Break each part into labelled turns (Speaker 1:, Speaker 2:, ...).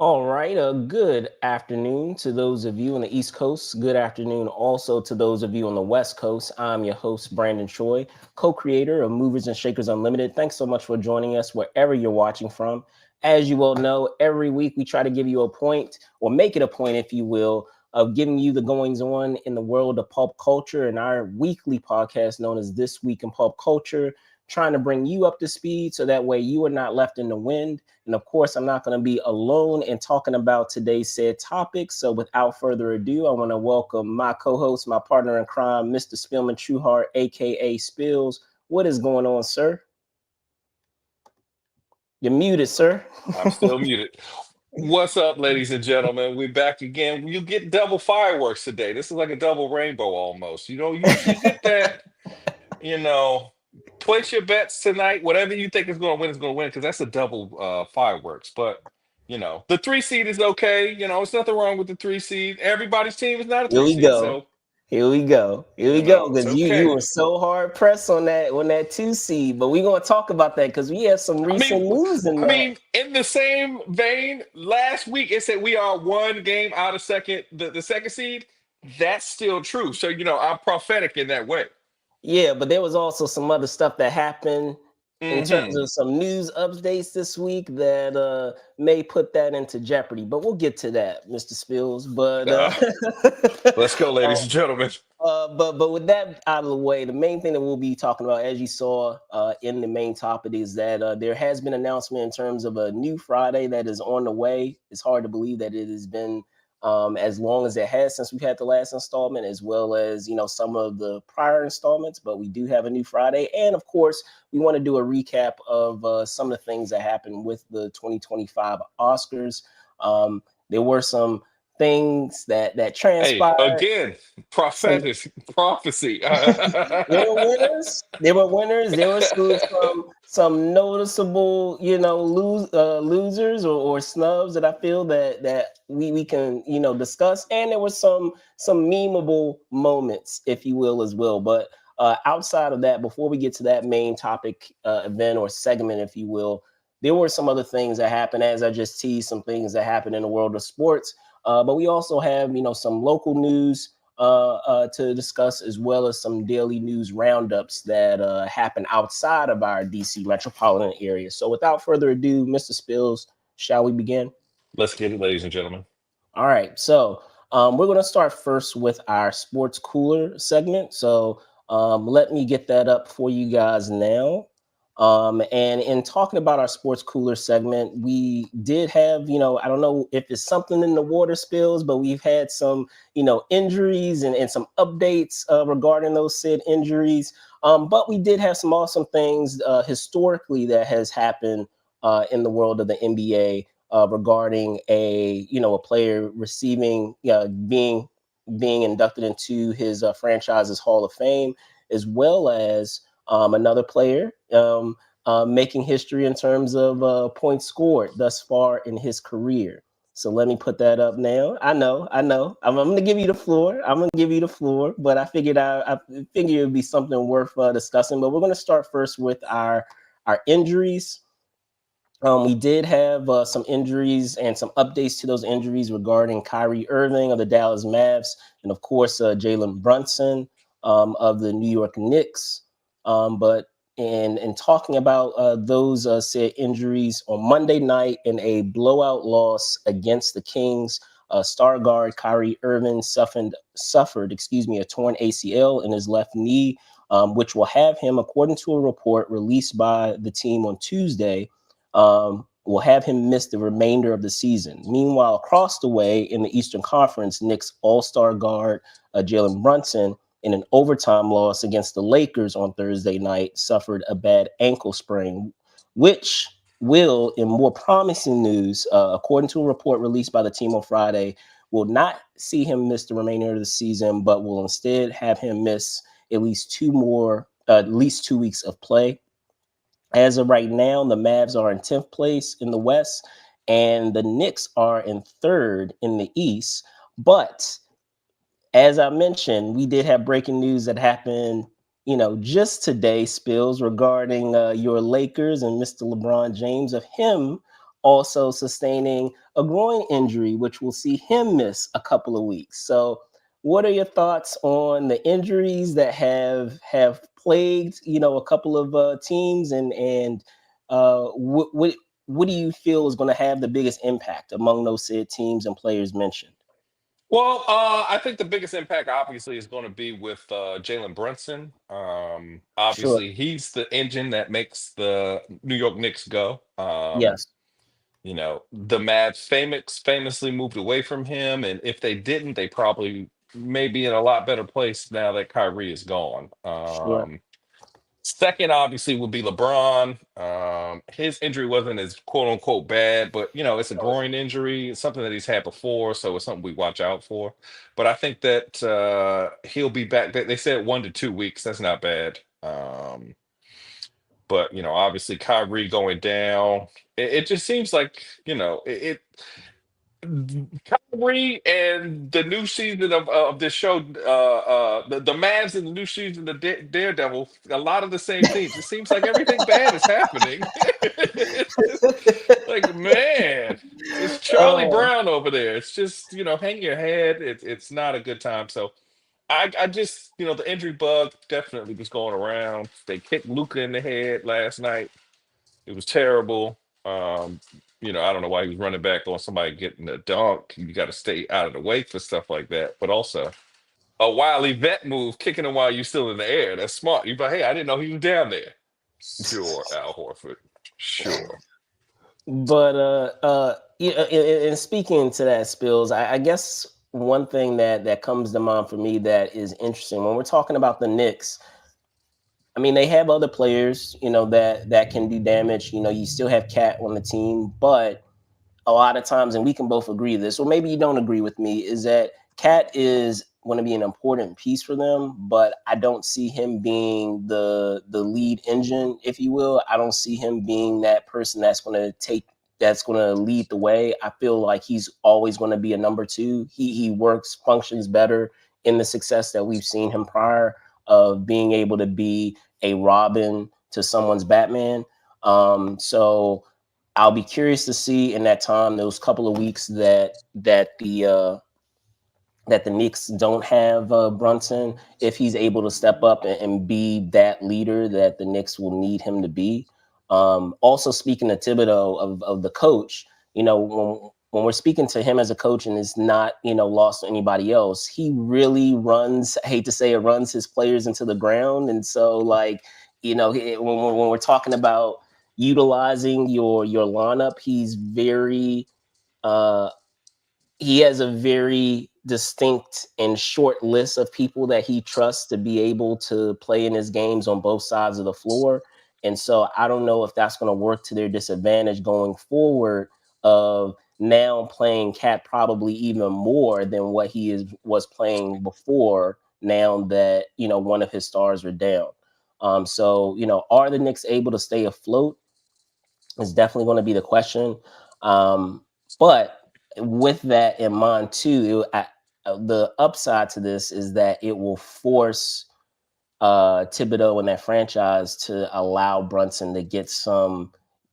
Speaker 1: All right, good afternoon to those of you on the East Coast. Good afternoon also to those of you on the West Coast. I'm your host, Brandon Choi, co-creator of Movers and Shakers Unlimited. Thanks so much for joining us wherever you're watching from. As you well know, every week we try to give you a point, or make it a point, if you will, of giving you the goings on in the world of pulp culture in our weekly podcast known as This Week in Pulp Culture, trying to bring you up to speed so that way you are not left in the wind. And of course, I'm not going to be alone in talking about today's said topic. So without further ado, I want to welcome my co-host, my partner in crime, Mr. Spillman Trueheart, aka Spills. What is going on, sir? You're muted, sir.
Speaker 2: I'm still muted. What's up, ladies and gentlemen? We're back again. You get double fireworks today. This is like a double rainbow almost. You don't usually get that. You know, place your bets tonight. Whatever you think is going to win because that's a double fireworks. But, the three seed is okay. It's nothing wrong with the three seed. Everybody's team is not a
Speaker 1: Here
Speaker 2: three
Speaker 1: we
Speaker 2: seed.
Speaker 1: go.
Speaker 2: So,
Speaker 1: Here we go. Here we go.
Speaker 2: it's
Speaker 1: Because you
Speaker 2: okay.
Speaker 1: were so hard pressed on that two seed, but we're gonna talk about that because we have some
Speaker 2: I
Speaker 1: recent
Speaker 2: mean,
Speaker 1: news in
Speaker 2: I
Speaker 1: that.
Speaker 2: mean, in the same vein, last week it said we are one game out of the second seed. That's still true. So I'm prophetic in that way.
Speaker 1: Yeah, but there was also some other stuff that happened in terms
Speaker 2: Hmm.
Speaker 1: of some news updates this week that may put that into jeopardy. But we'll get to that, Mr. Spills. But
Speaker 2: Uh, let's go,
Speaker 1: uh,
Speaker 2: ladies and gentlemen.
Speaker 1: but with that out of the way, the main thing that we'll be talking about, as you saw in the main topic, is that there has been announcement in terms of a new Friday that is on the way. It's hard to believe that it has been as long as it has since we've had the last installment, as well as some of the prior installments. But we do have a new Friday, and of course, we want to do a recap of some of the things that happened with the 2025 Oscars. There were some things that
Speaker 2: Hey,
Speaker 1: transpired.
Speaker 2: again,
Speaker 1: Some
Speaker 2: prophecy.
Speaker 1: there were winners. There were winners. There were some noticeable, losers or snubs that I feel that we can discuss, and there were some memeable moments, if you will, as well. But outside of that, before we get to that main topic, event or segment, if you will, there were some other things that happened. As I just teased, some things that happened in the world of sports. But we also have some local news to discuss, as well as some daily news roundups that happen outside of our DC metropolitan area. So, without further ado, Mr. Spills, shall we begin?
Speaker 2: Let's get it, ladies and gentlemen.
Speaker 1: All right. So, we're going to start first with our sports cooler segment. So, let me get that up for you guys now. And in talking about our sports cooler segment, we did have, I don't know if it's something in the water spills, but we've had some, injuries and some updates regarding those said injuries. But we did have some awesome things historically that has happened in the world of the NBA regarding a player receiving being inducted into his franchise's Hall of Fame, as well as another player making history in terms of points scored thus far in his career. So let me put that up now. I know. I'm going to give you the floor. I'm going to give you the floor, but I figured it would be something worth discussing. But we're going to start first with our injuries. We did have some injuries and some updates to those injuries regarding Kyrie Irving of the Dallas Mavs, and of course Jalen Brunson of the New York Knicks. But in talking about those said injuries on Monday night in a blowout loss against the Kings, star guard Kyrie Irving suffered a torn ACL in his left knee, which will have him, according to a report released by the team on Tuesday, will have him miss the remainder of the season. Meanwhile, across the way in the Eastern Conference, Knicks All-Star guard Jalen Brunson, in an overtime loss against the Lakers on Thursday night, suffered a bad ankle sprain, which will, in more promising news, according to a report released by the team on Friday, will not see him miss the remainder of the season, but will instead have him miss at least 2 weeks of play. As of right now, the Mavs are in 10th place in the West, and the Knicks are in third in the East. But as I mentioned, we did have breaking news that happened, just today, Spills, regarding your Lakers and Mr. LeBron James, of him also sustaining a groin injury, which will see him miss a couple of weeks. So, what are your thoughts on the injuries that have plagued a couple of teams, and what do you feel is going to have the biggest impact among those said teams and players mentioned?
Speaker 2: Well, I think the biggest impact obviously is going to be with Jalen Brunson.
Speaker 1: Sure.
Speaker 2: Obviously, he's the engine that makes the New York Knicks go.
Speaker 1: Yes.
Speaker 2: The Mavs famously moved away from him, and if they didn't, they probably may be in a lot better place now that Kyrie is gone.
Speaker 1: Sure.
Speaker 2: Second, obviously, would be LeBron. His injury wasn't as quote unquote bad, but it's a groin injury. It's something that he's had before, so it's something we watch out for. But I think that he'll be back. They said 1 to 2 weeks. That's not bad. But obviously, Kyrie going down. It just seems like Kyrie and the new season of this show, the Mavs and the new season of Daredevil, a lot of the same themes. It seems like everything bad is happening. It's just like, man, it's Charlie
Speaker 1: Oh,
Speaker 2: Brown over there. It's just, hang your head. It's not a good time. So I just, the injury bug definitely was going around. They kicked Luca in the head last night. It was terrible. I don't know why he was running back on somebody getting a dunk. You got to stay out of the way for stuff like that. But also a wild event move, kicking him while you're still in the air. That's smart. You're like, hey, I didn't know he was down there. Sure, Al Horford. Sure.
Speaker 1: but yeah, and speaking to that, Spills, I guess one thing that comes to mind for me that is interesting when we're talking about the Knicks. I mean, they have other players, that can do damage. You still have Cat on the team, but a lot of times, and we can both agree this, or maybe you don't agree with me, is that Cat is going to be an important piece for them, but I don't see him being the lead engine, if you will. I don't see him being that person that's going to lead the way. I feel like he's always going to be a number two. He works, functions better in the success that we've seen him prior of being able to be a Robin to someone's Batman. So I'll be curious to see in that time, those couple of weeks that the Knicks don't have Brunson, if he's able to step up and be that leader that the Knicks will need him to be. Also, speaking to Thibodeau of the coach, when we're speaking to him as a coach and it's not lost to anybody else, he really runs. I hate to say it, runs his players into the ground, and so when we're talking about utilizing your lineup, uh, he has a very distinct and short list of people that he trusts to be able to play in his games on both sides of the floor. And so I don't know if that's going to work to their disadvantage going forward of now playing Cat probably even more than what was playing before, now that one of his stars are down. So are the Knicks able to stay afloat is definitely going to be the question. But with that in mind too, the upside to this is that it will force Thibodeau and that franchise to allow Brunson to get some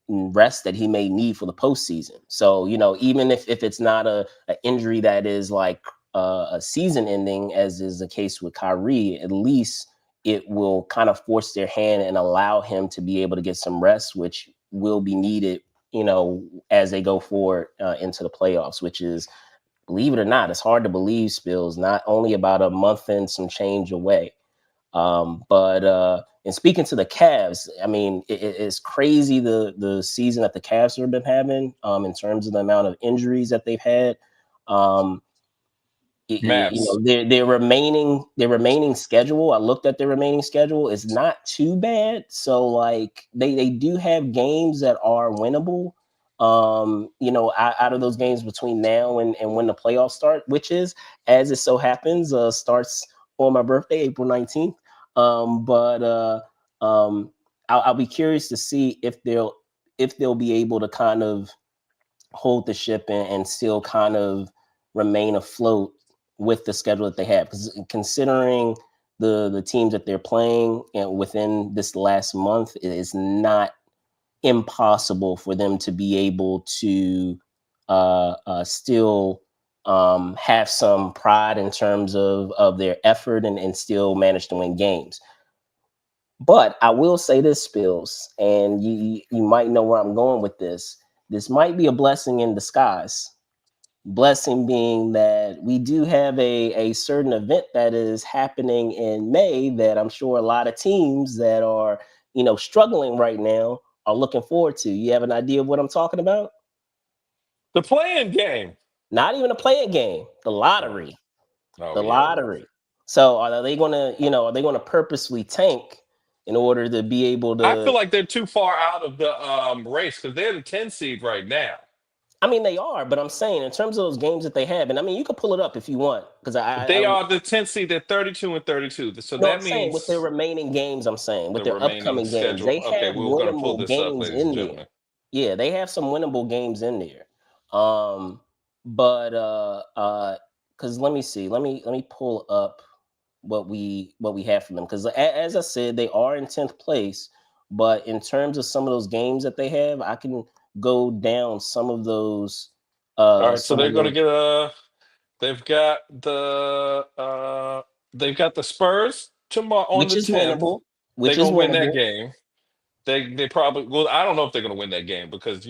Speaker 1: rest that he may need for the postseason. So even if it's not a injury that is like a season ending, as is the case with Kyrie, at least it will kind of force their hand and allow him to be able to get some rest, which will be needed, as they go forward into the playoffs, which is, believe it or not, it's hard to believe, Spills, not only about a month and some change away. But and speaking to the Cavs, I mean, it's crazy the season that the Cavs have been having in terms of the amount of injuries that they've had. Um,
Speaker 2: Mavs.
Speaker 1: their remaining schedule. I looked at their remaining schedule. It's not too bad. So like they do have games that are winnable. Out of those games between now and when the playoffs start, which is, as it so happens, starts on my birthday, April 19th. But I'll be curious to see if they'll be able to kind of hold the ship and still kind of remain afloat with the schedule that they have. Because considering the teams that they're playing and within this last month is not impossible for them to be able to still have some pride in terms of their effort and still manage to win games. But I will say this, Spills, and you might know where I'm going with this. This might be a blessing in disguise. Blessing being that we do have a certain event that is happening in May that I'm sure a lot of teams that are, struggling right now are looking forward to. You have an idea of what I'm talking about?
Speaker 2: The playing game.
Speaker 1: Not even a play game, the
Speaker 2: Oh,
Speaker 1: lottery.
Speaker 2: oh
Speaker 1: The
Speaker 2: yeah.
Speaker 1: lottery. So are they gonna purposely tank in order to be able
Speaker 2: I feel
Speaker 1: to?
Speaker 2: like they're too far out of the race because they're the 10 seed right now.
Speaker 1: I mean, they are, but I'm saying in terms of those games that they have, and I mean, you can pull it up if you want, because I
Speaker 2: They
Speaker 1: don't.
Speaker 2: are the 10 seed. They're 32 and 32. So
Speaker 1: No, I'm
Speaker 2: that
Speaker 1: saying with their
Speaker 2: means
Speaker 1: remaining games. I'm saying with
Speaker 2: the
Speaker 1: their
Speaker 2: remaining
Speaker 1: upcoming games,
Speaker 2: schedule.
Speaker 1: they
Speaker 2: Okay,
Speaker 1: have
Speaker 2: we were going to pull
Speaker 1: winnable
Speaker 2: this up,
Speaker 1: games
Speaker 2: ladies and
Speaker 1: in there.
Speaker 2: gentlemen.
Speaker 1: Yeah, they have some winnable games in there. Um, but because let me see, let me pull up what we have from them, because as I said, they are in 10th place. But in terms of some of those games that they have, I can go down some of those.
Speaker 2: All right, so
Speaker 1: Some of
Speaker 2: they're going to
Speaker 1: those,
Speaker 2: get a. They've got they've got the Spurs tomorrow on
Speaker 1: which
Speaker 2: the
Speaker 1: is
Speaker 2: 10th.
Speaker 1: winnable,
Speaker 2: They're
Speaker 1: which is
Speaker 2: going to win that
Speaker 1: winnable.
Speaker 2: game. They probably well. I don't know if they're going to win that game because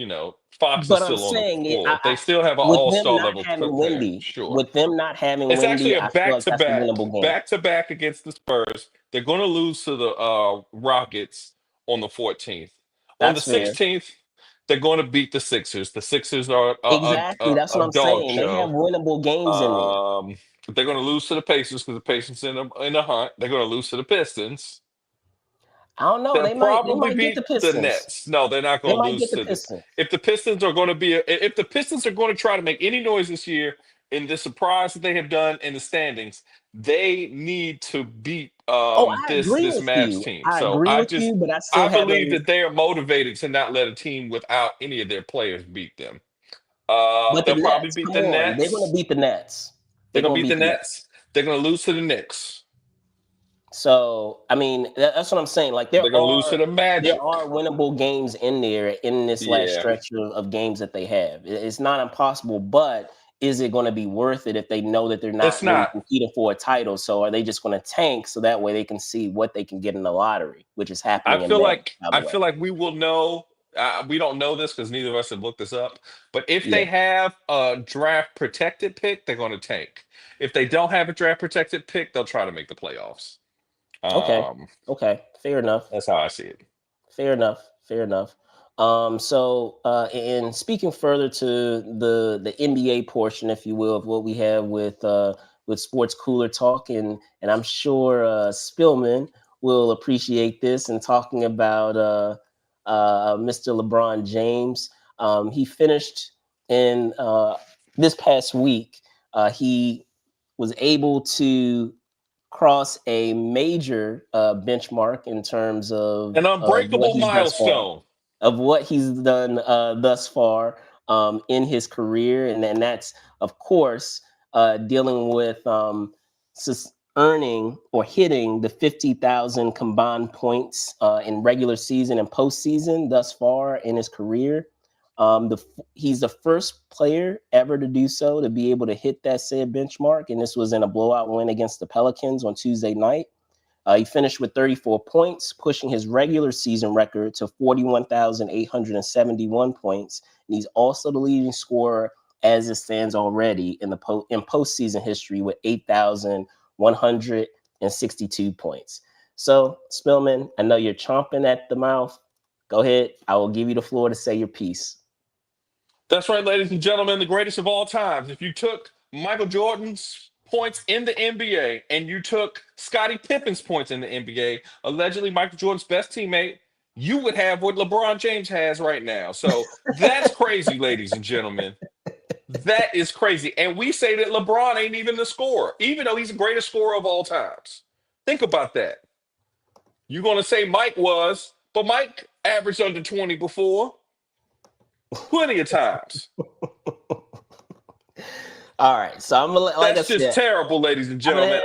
Speaker 2: Fox is
Speaker 1: But I'm
Speaker 2: still on the
Speaker 1: saying it,
Speaker 2: floor. They still have an
Speaker 1: with
Speaker 2: All
Speaker 1: them
Speaker 2: Star
Speaker 1: not
Speaker 2: level
Speaker 1: having
Speaker 2: player.
Speaker 1: Wendy,
Speaker 2: Sure,
Speaker 1: with them not having
Speaker 2: it's actually
Speaker 1: Wendy,
Speaker 2: a
Speaker 1: I feel like that's a winnable game.
Speaker 2: back to back against the Spurs. They're going to lose to the Rockets on the 14th. On the
Speaker 1: That's fair.
Speaker 2: 16th, they're going to beat the Sixers. The Sixers are
Speaker 1: Exactly. That's what
Speaker 2: a
Speaker 1: I'm
Speaker 2: dog
Speaker 1: saying. They have
Speaker 2: show.
Speaker 1: winnable games in there.
Speaker 2: Um, they're going to lose to the Pacers because the Pacers in the hunt. They're going to lose to the Pistons.
Speaker 1: I don't know.
Speaker 2: They'll
Speaker 1: They
Speaker 2: probably
Speaker 1: might get the
Speaker 2: beat the
Speaker 1: Pistons.
Speaker 2: Nets. No, they're not
Speaker 1: They
Speaker 2: going to
Speaker 1: might
Speaker 2: lose
Speaker 1: get the
Speaker 2: to the.
Speaker 1: Pistons.
Speaker 2: If the Pistons are going to be, if the Pistons are going to try to make any noise this year in the surprise that they have done in the standings, they need to beat
Speaker 1: Oh, I
Speaker 2: this
Speaker 1: agree with
Speaker 2: Mavs
Speaker 1: you.
Speaker 2: team.
Speaker 1: I
Speaker 2: So
Speaker 1: agree with you, but I still
Speaker 2: I believe
Speaker 1: haven't.
Speaker 2: that they are motivated to not let a team without any of their players beat them.
Speaker 1: But the
Speaker 2: They'll probably
Speaker 1: Nets,
Speaker 2: beat
Speaker 1: come
Speaker 2: the
Speaker 1: on, they're going to
Speaker 2: Nets.
Speaker 1: beat the Nets.
Speaker 2: They're
Speaker 1: They're
Speaker 2: gonna
Speaker 1: going to
Speaker 2: beat the
Speaker 1: beat the Nets.
Speaker 2: Nets. They're gonna lose to the Knicks.
Speaker 1: So I mean, that's what I'm saying. Like
Speaker 2: They're gonna lose to the
Speaker 1: there
Speaker 2: Magic.
Speaker 1: are winnable games in there in this last
Speaker 2: Yeah,
Speaker 1: stretch of games that they have. It's not impossible, but is it going to be worth it if they know that they're
Speaker 2: it's
Speaker 1: not really
Speaker 2: not.
Speaker 1: competing for a title? So are they just going to tank so that way they can see what they can get in the lottery, which is happening in May, by the
Speaker 2: I
Speaker 1: way.
Speaker 2: feel like we will know. We don't know this because neither of us have looked this up. But if
Speaker 1: Yeah.
Speaker 2: they have a draft protected pick, they're going to tank. If they don't have a draft protected pick, they'll try to make the playoffs.
Speaker 1: Okay.
Speaker 2: Um,
Speaker 1: Okay. Fair enough.
Speaker 2: that's how I see it.
Speaker 1: Fair enough. Fair enough. So, and speaking further to the NBA portion, if you will, of what we have with sports cooler talk, and I'm sure Spillman will appreciate this. And talking about Mr. LeBron James, he finished in this past week. He was able to cross a major benchmark in terms
Speaker 2: An
Speaker 1: of what
Speaker 2: unbreakable
Speaker 1: he's thus far
Speaker 2: milestone.
Speaker 1: thus far in his career, and that's of course dealing with earning or hitting the 50,000 combined points in regular season and postseason thus far in his career. He's the first player ever to do so, to be able to hit that said benchmark, and this was in a blowout win against the Pelicans on Tuesday night. He finished with 34 points, pushing his regular season record to 41,871 points. And he's also the leading scorer as it stands already in in postseason history with 8,162 points. So, Spillman, I know you're chomping at the mouth. Go ahead. I will give you the floor to say your piece.
Speaker 2: That's right, ladies and gentlemen, the greatest of all times. If you took Michael Jordan's points in the NBA and you took Scottie Pippen's points in the NBA, allegedly Michael Jordan's best teammate, you would have what LeBron James has right now. So that's crazy, ladies and gentlemen. That is crazy. And we say that LeBron ain't even the scorer, even though he's the greatest scorer of all times. Think about that. You're going to say Mike was, but Mike averaged under 20 before plenty of times.
Speaker 1: All right, so I'm gonna like I
Speaker 2: That's just
Speaker 1: said,
Speaker 2: terrible, ladies and
Speaker 1: I'm gonna
Speaker 2: gentlemen.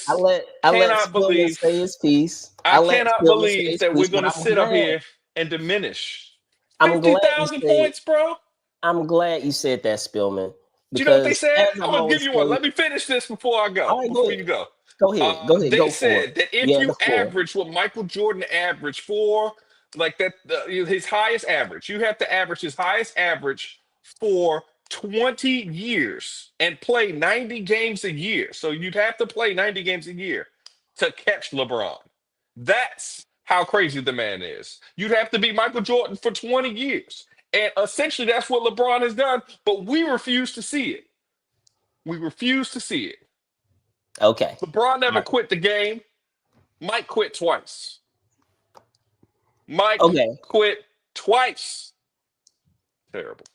Speaker 1: I let
Speaker 2: Cannot
Speaker 1: Spillman
Speaker 2: believe
Speaker 1: say his piece.
Speaker 2: I
Speaker 1: I let
Speaker 2: cannot
Speaker 1: Spillman say
Speaker 2: believe
Speaker 1: his
Speaker 2: that we're
Speaker 1: piece, but
Speaker 2: going to
Speaker 1: I'm
Speaker 2: sit up
Speaker 1: glad.
Speaker 2: here and diminish.
Speaker 1: I'm glad you
Speaker 2: 50,000
Speaker 1: said.
Speaker 2: points, bro.
Speaker 1: I'm glad you said that, Spillman,
Speaker 2: Do you know what they
Speaker 1: because
Speaker 2: said?
Speaker 1: as
Speaker 2: I'm
Speaker 1: I've
Speaker 2: gonna give
Speaker 1: always
Speaker 2: you one.
Speaker 1: said,
Speaker 2: Let me finish this before I go.
Speaker 1: all right, go
Speaker 2: Before
Speaker 1: ahead,
Speaker 2: you go,
Speaker 1: go
Speaker 2: they
Speaker 1: for it.
Speaker 2: said that if
Speaker 1: Yeah,
Speaker 2: you
Speaker 1: the floor.
Speaker 2: average what Michael Jordan averaged for, like that, his highest average, you have to average his highest average for 20 years and play 90 games a year. So you'd have to play 90 games a year to catch LeBron. That's how crazy the man is. You'd have to be Michael Jordan for 20 years. And essentially, that's what LeBron has done, but we refuse to see it. We refuse to see it.
Speaker 1: Okay.
Speaker 2: LeBron
Speaker 1: All
Speaker 2: never
Speaker 1: right.
Speaker 2: quit the game. Mike quit twice. Mike
Speaker 1: Okay.
Speaker 2: quit twice. Terrible.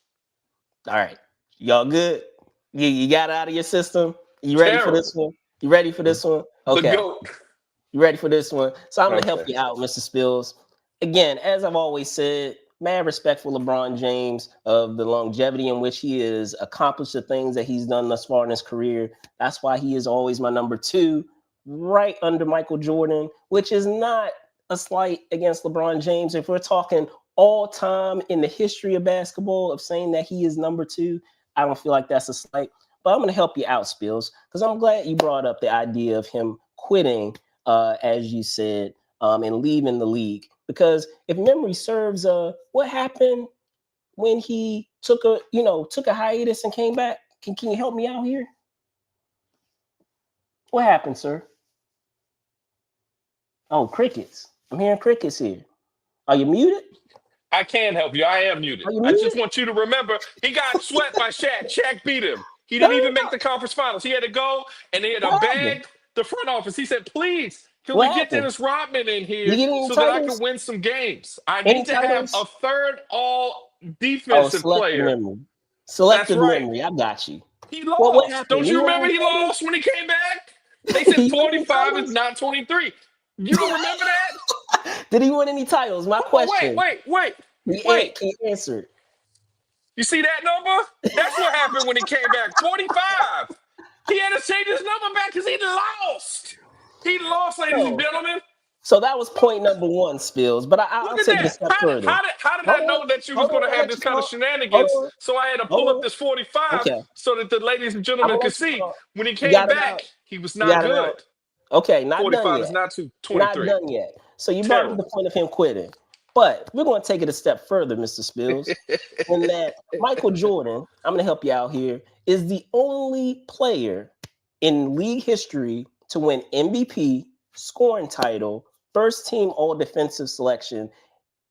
Speaker 1: All right. Y'all good? You got it out of your system? You ready for this
Speaker 2: Terrible.
Speaker 1: one? You ready for this one?
Speaker 2: The
Speaker 1: Okay.
Speaker 2: GOAT.
Speaker 1: You ready for this one? So I'm gonna help
Speaker 2: Okay.
Speaker 1: you out, Mr. Spills. Again, as I've always said, mad respect for LeBron James of the longevity in which he has accomplished the things that he's done thus far in his career. That's why he is always my number two, right under Michael Jordan, which is not a slight against LeBron James. If we're talking all time in the history of basketball of saying that he is number two, I don't feel like that's a slight. But I'm going to help you out, Spills, because I'm glad you brought up the idea of him quitting, as you said, and leaving the league. Because if memory serves, what happened when he took a hiatus and came back? Can you help me out here? What happened, sir? Oh, crickets. I'm hearing crickets here. Are you muted?
Speaker 2: I can help you. I am muted.
Speaker 1: Are you
Speaker 2: I just
Speaker 1: muted?
Speaker 2: want you to remember he got swept by Shaq. Shaq beat him. He
Speaker 1: No,
Speaker 2: didn't
Speaker 1: no,
Speaker 2: even make
Speaker 1: no.
Speaker 2: the conference finals. He had to go and he had to
Speaker 1: What happened?
Speaker 2: beg the front office. He said, please, can we
Speaker 1: What
Speaker 2: get
Speaker 1: happened?
Speaker 2: Dennis Rodman in
Speaker 1: You
Speaker 2: here
Speaker 1: get any
Speaker 2: so that I can
Speaker 1: titles?
Speaker 2: win some games? I
Speaker 1: Any
Speaker 2: need to have a
Speaker 1: titles?
Speaker 2: third all
Speaker 1: Oh,
Speaker 2: defensive
Speaker 1: selective
Speaker 2: player.
Speaker 1: memory.
Speaker 2: That's
Speaker 1: Selective
Speaker 2: right.
Speaker 1: memory. I got you.
Speaker 2: He
Speaker 1: What
Speaker 2: lost.
Speaker 1: happened?
Speaker 2: Don't
Speaker 1: You
Speaker 2: you
Speaker 1: won
Speaker 2: remember
Speaker 1: any
Speaker 2: he lost when he came back? They
Speaker 1: titles?
Speaker 2: said
Speaker 1: You won any
Speaker 2: 25 is
Speaker 1: titles?
Speaker 2: not 23. You don't remember that?
Speaker 1: Did he win any titles? My
Speaker 2: Oh, wait,
Speaker 1: question.
Speaker 2: wait, wait,
Speaker 1: Can
Speaker 2: wait.
Speaker 1: you answer it?
Speaker 2: You see that number? That's what happened when he came back. 45. He had to change his number back because he lost. He lost, ladies and
Speaker 1: Oh,
Speaker 2: gentlemen.
Speaker 1: so that was point number one, Spills. But
Speaker 2: Look
Speaker 1: I'll
Speaker 2: at
Speaker 1: take it a
Speaker 2: that.
Speaker 1: step further.
Speaker 2: How did I
Speaker 1: Hold
Speaker 2: know
Speaker 1: on.
Speaker 2: that you was
Speaker 1: Hold
Speaker 2: going
Speaker 1: on.
Speaker 2: to
Speaker 1: I'm gonna
Speaker 2: have
Speaker 1: let
Speaker 2: this
Speaker 1: you
Speaker 2: kind of
Speaker 1: talk. Hold
Speaker 2: shenanigans?
Speaker 1: on.
Speaker 2: So I had to pull
Speaker 1: Hold
Speaker 2: up
Speaker 1: on.
Speaker 2: this 45
Speaker 1: Okay.
Speaker 2: so that the ladies and
Speaker 1: I'm
Speaker 2: gentlemen
Speaker 1: gonna
Speaker 2: could
Speaker 1: let you
Speaker 2: see
Speaker 1: talk.
Speaker 2: when he
Speaker 1: You
Speaker 2: came
Speaker 1: got it
Speaker 2: back,
Speaker 1: out.
Speaker 2: he was
Speaker 1: You
Speaker 2: not
Speaker 1: got it out.
Speaker 2: good.
Speaker 1: Okay, not done
Speaker 2: 45 is
Speaker 1: yet.
Speaker 2: not to
Speaker 1: Not
Speaker 2: 23.
Speaker 1: done yet. So you brought up the
Speaker 2: Terrible.
Speaker 1: point of him quitting. But we're going to take it a step further, Mr. Spills, in that Michael Jordan, I'm going to help you out here, is the only player in league history to win MVP, scoring title, first team all defensive selection,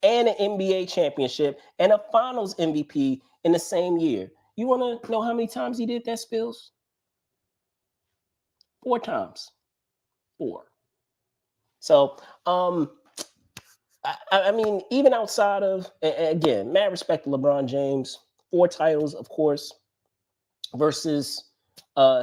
Speaker 1: and an NBA championship and a finals MVP in the same year. You want to know how many times he did that, Spills? 4 times. 4. So, I mean, even outside of, again, mad respect to LeBron James, 4 titles, of course, versus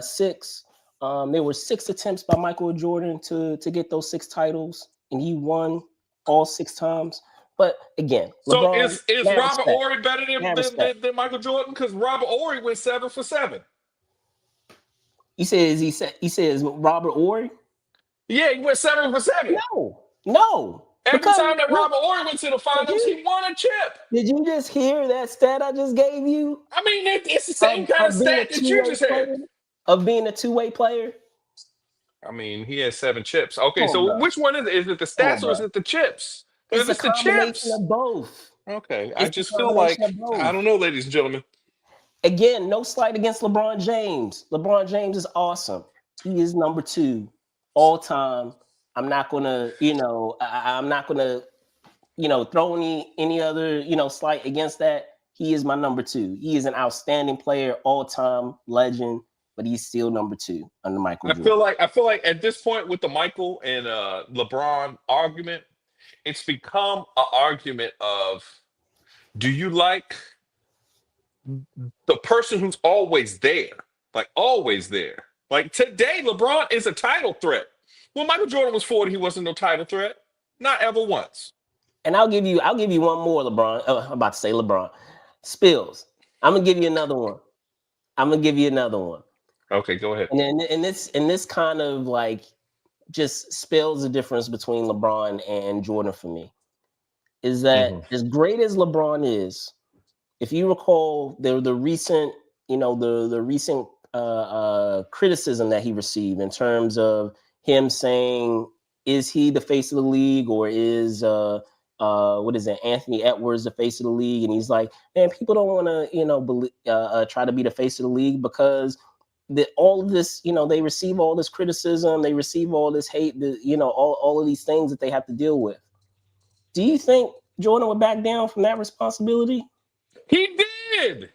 Speaker 1: 6. There were 6 attempts by Michael Jordan to get those 6 titles, and he won all 6 times. But again,
Speaker 2: So
Speaker 1: LeBron,
Speaker 2: is
Speaker 1: mad
Speaker 2: Robert
Speaker 1: respect,
Speaker 2: Ory better
Speaker 1: mad respect.
Speaker 2: than Michael Jordan? Because Robert Ory went 7 for 7.
Speaker 1: He says Robert Ory.
Speaker 2: Yeah, he went 7 for 7.
Speaker 1: No,
Speaker 2: Every
Speaker 1: because
Speaker 2: time that
Speaker 1: look,
Speaker 2: Robert Ory went to the
Speaker 1: did
Speaker 2: finals,
Speaker 1: you
Speaker 2: he won a chip.
Speaker 1: did you just hear that stat I just gave you
Speaker 2: I mean, it's the same kind of
Speaker 1: of being a
Speaker 2: stat that you
Speaker 1: two-way
Speaker 2: just had.
Speaker 1: player? Of being a two-way player?
Speaker 2: I mean, he has 7 chips. Okay,
Speaker 1: Come on,
Speaker 2: so
Speaker 1: bro.
Speaker 2: which one is it? Is it the
Speaker 1: Come on,
Speaker 2: stats or is
Speaker 1: bro.
Speaker 2: it the chips? Because
Speaker 1: It's
Speaker 2: if
Speaker 1: a
Speaker 2: it's the
Speaker 1: combination
Speaker 2: chips,
Speaker 1: of both.
Speaker 2: okay, I
Speaker 1: It's a
Speaker 2: just feel
Speaker 1: combination
Speaker 2: like
Speaker 1: of
Speaker 2: I
Speaker 1: both.
Speaker 2: don't know, ladies and gentlemen.
Speaker 1: Again, no slight against LeBron James. LeBron James is awesome. He is number 2 all time. I'm not gonna, I'm not gonna, throw any other, slight against that. He is my number 2. He is an outstanding player, all time legend, but he's still number 2 under Michael Jordan.
Speaker 2: I feel like at this point with the Michael and LeBron argument, it's become an argument of do you like the person who's always there, like always there. Like today, LeBron is a title threat. When Michael Jordan was 40, he wasn't no title threat, not ever once.
Speaker 1: And I'll give you one more, LeBron. I'm about to say LeBron. Spills. I'm gonna give you another one. I'm gonna give you another one.
Speaker 2: Okay, go ahead.
Speaker 1: And then this kind of like just spells the difference between LeBron and Jordan for me. is that
Speaker 2: Hmm.
Speaker 1: as great as LeBron is, if you recall, the recent, the recent criticism that he received in terms of him saying, is he the face of the league, or is what is it, Anthony Edwards the face of the league? And he's like, man, people don't want to, try to be the face of the league because all of this, they receive all this criticism, they receive all this hate, all of these things that they have to deal with. Do you think Jordan would back down from that responsibility?
Speaker 2: He did.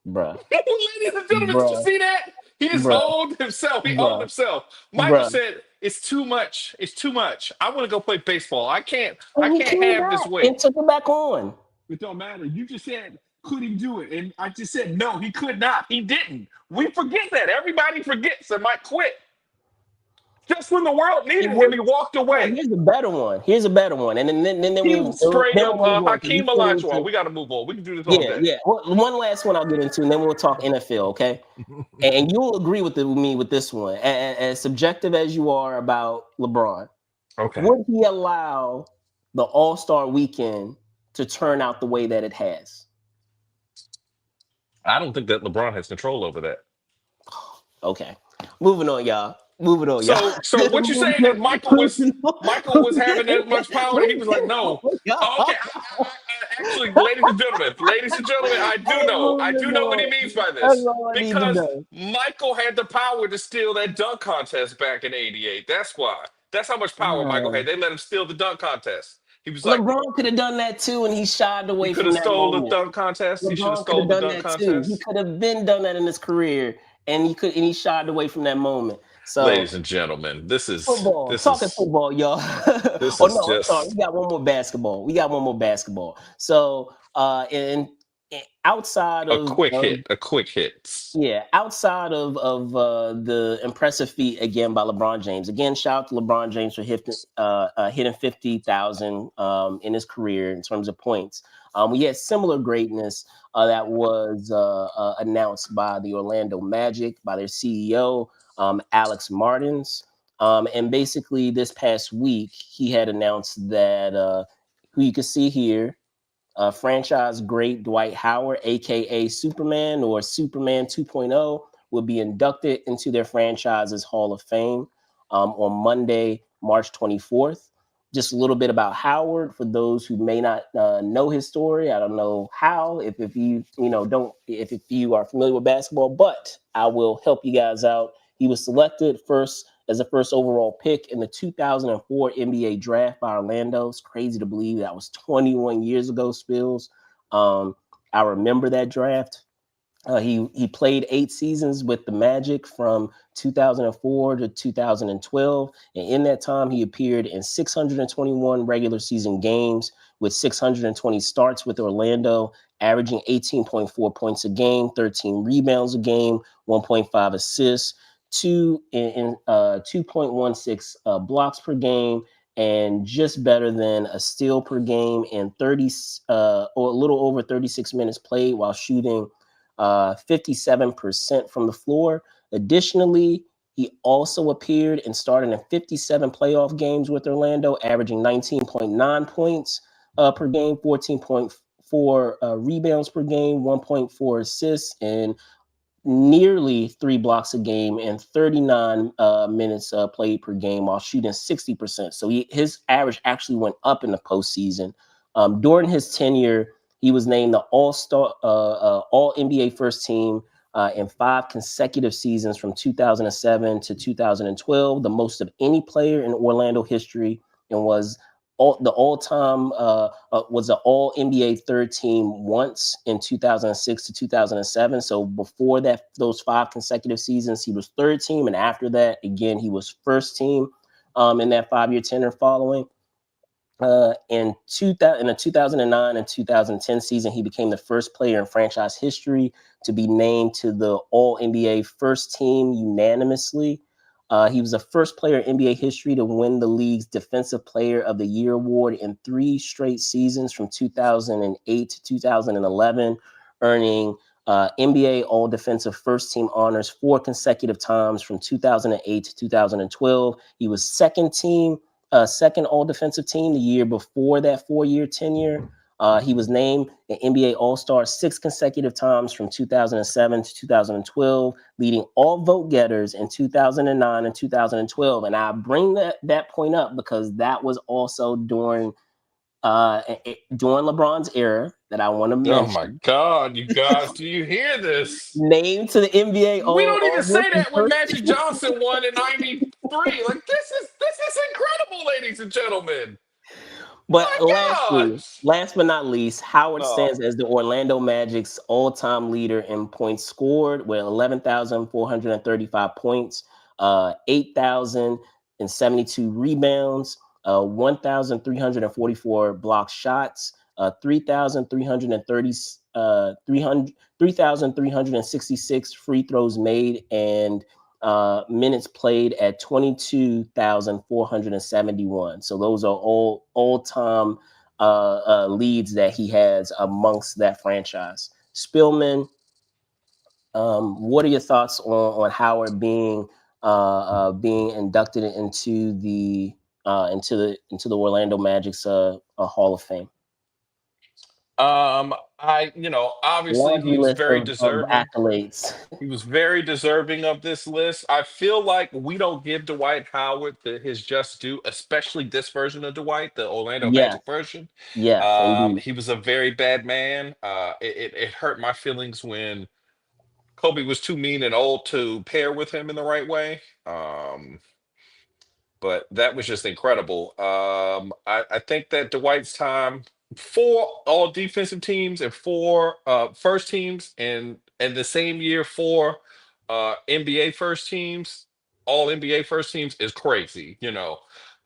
Speaker 1: Bruh,
Speaker 2: Ladies and gentlemen, did you
Speaker 1: bruh,
Speaker 2: see that? He just
Speaker 1: bruh,
Speaker 2: owned himself. He owned
Speaker 1: bruh,
Speaker 2: himself. Michael
Speaker 1: bruh.
Speaker 2: said, "It's too much. It's too much. I want to go play baseball. I can't. I
Speaker 1: And he
Speaker 2: can't
Speaker 1: came
Speaker 2: have this
Speaker 1: back and
Speaker 2: weight."
Speaker 1: took it back on.
Speaker 2: It don't matter. You just said, could he do it? And I just said, no, he could not. He didn't. We forget that. Everybody forgets that Mike quit. Just when the world
Speaker 1: It
Speaker 2: needed him,
Speaker 1: was,
Speaker 2: he walked
Speaker 1: oh,
Speaker 2: away.
Speaker 1: here's a better one. Here's a better one. And then
Speaker 2: He
Speaker 1: we'll
Speaker 2: was straight up
Speaker 1: move on because
Speaker 2: Hakeem
Speaker 1: he's getting
Speaker 2: Olajuwon.
Speaker 1: into,
Speaker 2: We got to move on. We can do this all
Speaker 1: yeah,
Speaker 2: day.
Speaker 1: yeah. One last one I'll get into, and then we'll talk NFL, okay? And you'll agree with me with this one. As subjective as you are about LeBron,
Speaker 2: Okay.
Speaker 1: would he allow the All-Star weekend to turn out the way that it has?
Speaker 2: I don't think that LeBron has control over that.
Speaker 1: Okay. Moving on, y'all. Moving on, y'all.
Speaker 2: So what you saying is Michael was having that much power that he was like, no. Oh, okay. Actually, ladies and gentlemen, I do know. I do know what he means by
Speaker 1: That's
Speaker 2: this
Speaker 1: all I need to
Speaker 2: because
Speaker 1: know.
Speaker 2: Michael had the power to steal that dunk contest back in '88. That's why. That's how much power Michael had. They let him steal the dunk contest. He was like,
Speaker 1: LeBron could have done that too, and he shied
Speaker 2: he
Speaker 1: away
Speaker 2: could
Speaker 1: from
Speaker 2: have
Speaker 1: that
Speaker 2: stole the
Speaker 1: moment.
Speaker 2: dunk contest. He should have
Speaker 1: LeBron could
Speaker 2: stole
Speaker 1: have
Speaker 2: the
Speaker 1: done
Speaker 2: dunk
Speaker 1: that too. He
Speaker 2: contest.
Speaker 1: could have been done that in his career, and he shied away from that moment. So
Speaker 2: Ladies and gentlemen, this is
Speaker 1: football,
Speaker 2: this
Speaker 1: talking
Speaker 2: is
Speaker 1: football, y'all.
Speaker 2: this
Speaker 1: Oh
Speaker 2: is
Speaker 1: no, I'm sorry.
Speaker 2: just
Speaker 1: We got one more basketball. So outside
Speaker 2: a
Speaker 1: of,
Speaker 2: quick hit. A quick hit.
Speaker 1: yeah, outside of the impressive feat again by LeBron James. Again, shout out to LeBron James for hitting 50,000 in his career in terms of points. We had similar greatness that was announced by the Orlando Magic, by their CEO, Alex Martins. And basically, this past week, he had announced that who you can see here, franchise great Dwight Howard, aka Superman or Superman 2.0, will be inducted into their franchise's Hall of Fame on Monday, March 24th. Just a little bit about Howard for those who may not know his story. I don't know how, if you don't, if you are familiar with basketball, but I will help you guys out. He was selected as the first overall pick in the 2004 NBA draft by Orlando. It's crazy to believe that was 21 years ago, Spills. I remember that draft. He played 8 seasons with the Magic from 2004 to 2012, and in that time he appeared in 621 regular season games with 620 starts with Orlando, averaging 18.4 points a game, 13 rebounds a game, 1.5 assists, 2.16 blocks per game, and just better than a steal per game, and 30 or a little over 36 minutes played while shooting 57% from the floor. Additionally, he also appeared and started in 57 playoff games with Orlando, averaging 19.9 points per game, 14.4 rebounds per game, 1.4 assists, and nearly 3 blocks a game and 39 minutes played per game while shooting 60%. So his average actually went up in the postseason. During his tenure, he was named the All-Star, All NBA First Team in 5 consecutive seasons from 2007 to 2012, the most of any player in Orlando history, and was the all-time was an All NBA third team once in 2006 to 2007. So before that, those 5 consecutive seasons, he was third team, and after that, again, he was first team in that 5-year tenure following. In the 2009 and 2010 season, he became the first player in franchise history to be named to the All NBA First Team unanimously. He was the first player in NBA history to win the league's Defensive Player of the Year award in 3 straight seasons from 2008 to 2011, earning NBA All Defensive First Team honors 4 consecutive times from 2008 to 2012. He was second team second All Defensive Team the year before that 4-year tenure. He was named an NBA All Star 6 consecutive times from 2007 to 2012, leading all vote getters in 2009 and 2012. And I bring that point up because that was also during LeBron's era that I want to
Speaker 2: Oh my
Speaker 1: mention.
Speaker 2: God, you guys, do you hear this?
Speaker 1: Named to the NBA
Speaker 2: We don't even
Speaker 1: All
Speaker 2: say
Speaker 1: Rookie
Speaker 2: that when
Speaker 1: first.
Speaker 2: Magic Johnson won in '93. Like this is incredible, ladies and gentlemen.
Speaker 1: But
Speaker 2: My God.
Speaker 1: last but not least, Howard
Speaker 2: Oh,
Speaker 1: stands as the Orlando Magic's all-time leader in points scored with 11,435 points, 8,072 rebounds, 1,344 block shots, 3,330 3,366 free throws made, and minutes played at 22,471. So those are all time leads that he has amongst that franchise. Spillman, what are your thoughts on Howard being inducted into the Orlando Magic's Hall of Fame?
Speaker 2: obviously
Speaker 1: Laundry
Speaker 2: he was
Speaker 1: list
Speaker 2: very
Speaker 1: of
Speaker 2: deserving.
Speaker 1: accolades.
Speaker 2: He was very deserving of this list. I feel like we don't give Dwight Howard his just due, especially this version of Dwight, the Orlando
Speaker 1: Yes,
Speaker 2: Magic version.
Speaker 1: yes, indeed.
Speaker 2: He was a very bad man. It hurt my feelings when Kobe was too mean and old to pair with him in the right way. But that was just incredible. I think that Dwight's time, four all defensive teams and four first teams, and the same year four NBA first teams, all NBA first teams is crazy.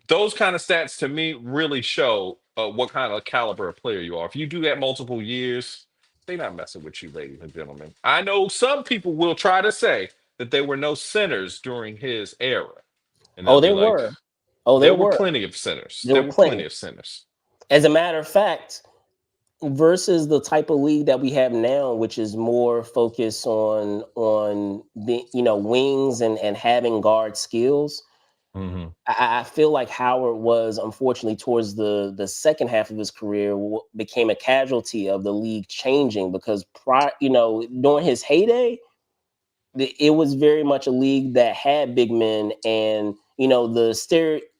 Speaker 2: Those kind of stats to me really show what kind of caliber of player you are. If you do that multiple years, they're not messing with you, ladies and gentlemen. I know some people will try to say that there were no centers during his era. And
Speaker 1: Oh,
Speaker 2: they'll be
Speaker 1: there
Speaker 2: like,
Speaker 1: were. Oh, there
Speaker 2: there were
Speaker 1: were.
Speaker 2: plenty of sinners.
Speaker 1: There
Speaker 2: There
Speaker 1: were
Speaker 2: were plenty
Speaker 1: plenty.
Speaker 2: of sinners.
Speaker 1: As a matter of fact, versus the type of league that we have now, which is more focused on the wings and having guard skills.
Speaker 2: Hmm.
Speaker 1: I feel like Howard was unfortunately towards the second half of his career became a casualty of the league changing because during his heyday it was very much a league that had big men and the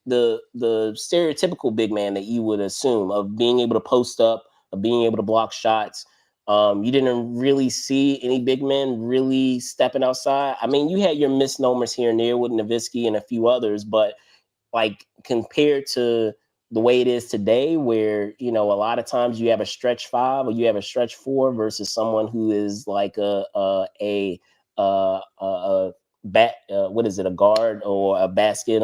Speaker 1: stereotypical big man that you would assume of being able to post up, of being able to block shots. You didn't really see any big men really stepping outside. I mean, you had your misnomers here and there with Nowitzki and a few others, but like compared to the way it is today, where a lot of times you have a stretch five or you have a stretch four versus someone who is like a bat what is it, a guard or a basket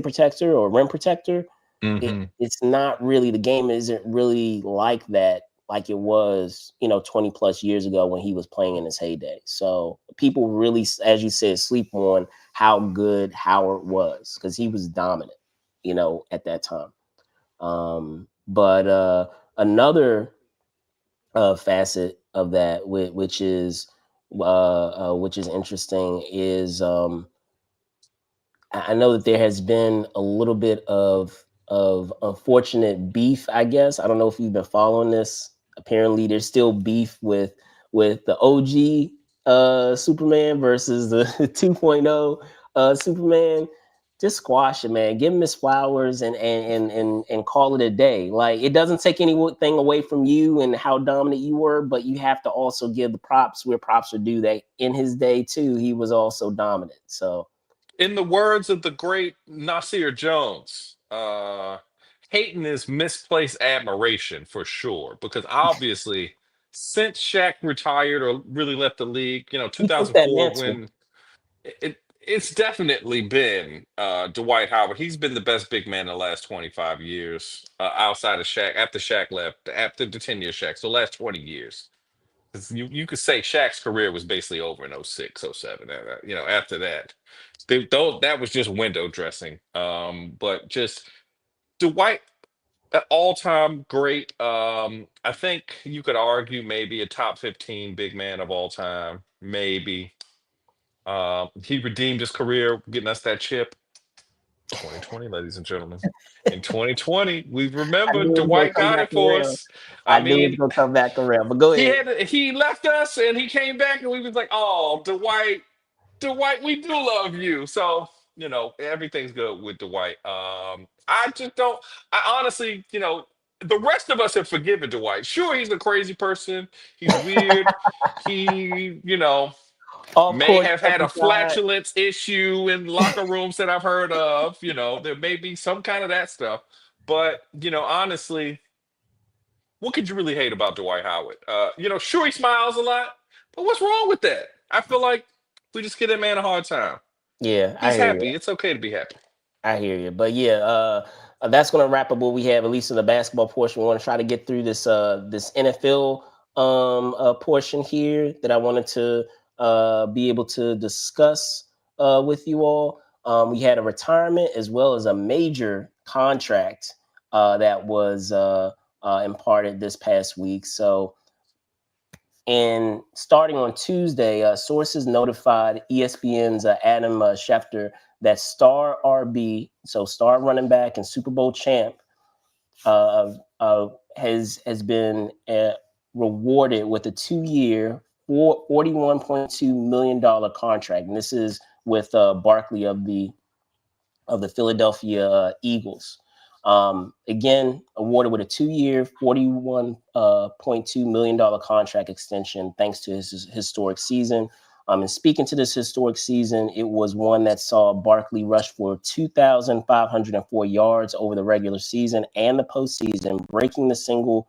Speaker 1: protector or rim protector.
Speaker 2: Hmm.
Speaker 1: It's not really, the game isn't really like that, like it was 20 plus years ago when he was playing in his heyday. So people really, as you said, sleep on how good Howard was because he was dominant at that time. But another facet of that, which is interesting, is I know that there has been a little bit of unfortunate beef. I guess I don't know if you've been following this. Apparently, there's still beef with the OG Superman versus the 2.0 Superman. Just squash it, man. Give him his flowers and call it a day. Like, it doesn't take anything away from you and how dominant you were, but you have to also give the props where props are due. That in his day too, he was also dominant. So
Speaker 2: In the words of the great Nasir Jones, hating is misplaced admiration for sure. Because obviously, since Shaq retired or really left the league,
Speaker 1: he took that
Speaker 2: 2004,
Speaker 1: mantle.
Speaker 2: when it's definitely been Dwight Howard. He's been the best big man in the last 25 years, outside of Shaq, after Shaq left, after the 10-year Shaq. So, last 20 years. 'Cause you could say Shaq's career was basically over in '06, '07. After that, that was just window dressing. But just Dwight, all time great. I think you could argue maybe a top 15 big man of all time. Maybe he redeemed his career getting us that chip. 2020, ladies and gentlemen. In 2020, we
Speaker 1: I
Speaker 2: remember
Speaker 1: knew it was gonna
Speaker 2: Dwight
Speaker 1: come
Speaker 2: got
Speaker 1: back
Speaker 2: it for
Speaker 1: around.
Speaker 2: us. I
Speaker 1: I knew it was
Speaker 2: mean,
Speaker 1: gonna come back around. But go ahead.
Speaker 2: he left us and he came back and we was like, oh, Dwight, we do love you. So, everything's good with Dwight. I just don't I honestly, the rest of us have forgiven Dwight. Sure, he's a crazy person. He's weird. He,
Speaker 1: Off
Speaker 2: may
Speaker 1: court
Speaker 2: have
Speaker 1: stuff
Speaker 2: had a
Speaker 1: aside,
Speaker 2: flatulence issue in locker rooms that I've heard of. There may be some kind of that stuff. But, honestly, what could you really hate about Dwight Howard? Sure he smiles a lot, but what's wrong with that? I feel like we just give that man a hard time.
Speaker 1: yeah, I
Speaker 2: He's
Speaker 1: hear you.
Speaker 2: happy. It's okay to be happy.
Speaker 1: I hear you. But yeah, that's gonna wrap up what we have, at least in the basketball portion. We want to try to get through this NFL portion here that I wanted to be able to discuss with you all. We had a retirement as well as a major contract that was imparted this past week. So, and starting on Tuesday, sources notified ESPN's Adam Schefter that star RB, so star running back and Super Bowl champ, has been rewarded with a 2-year, $41.2 million contract, and this is with Barkley of the Philadelphia Eagles. Again, awarded with a 2-year, $41.2 million contract extension thanks to his historic season. And speaking to this historic season, it was one that saw Barkley rush for 2,504 yards over the regular season and the postseason, breaking the single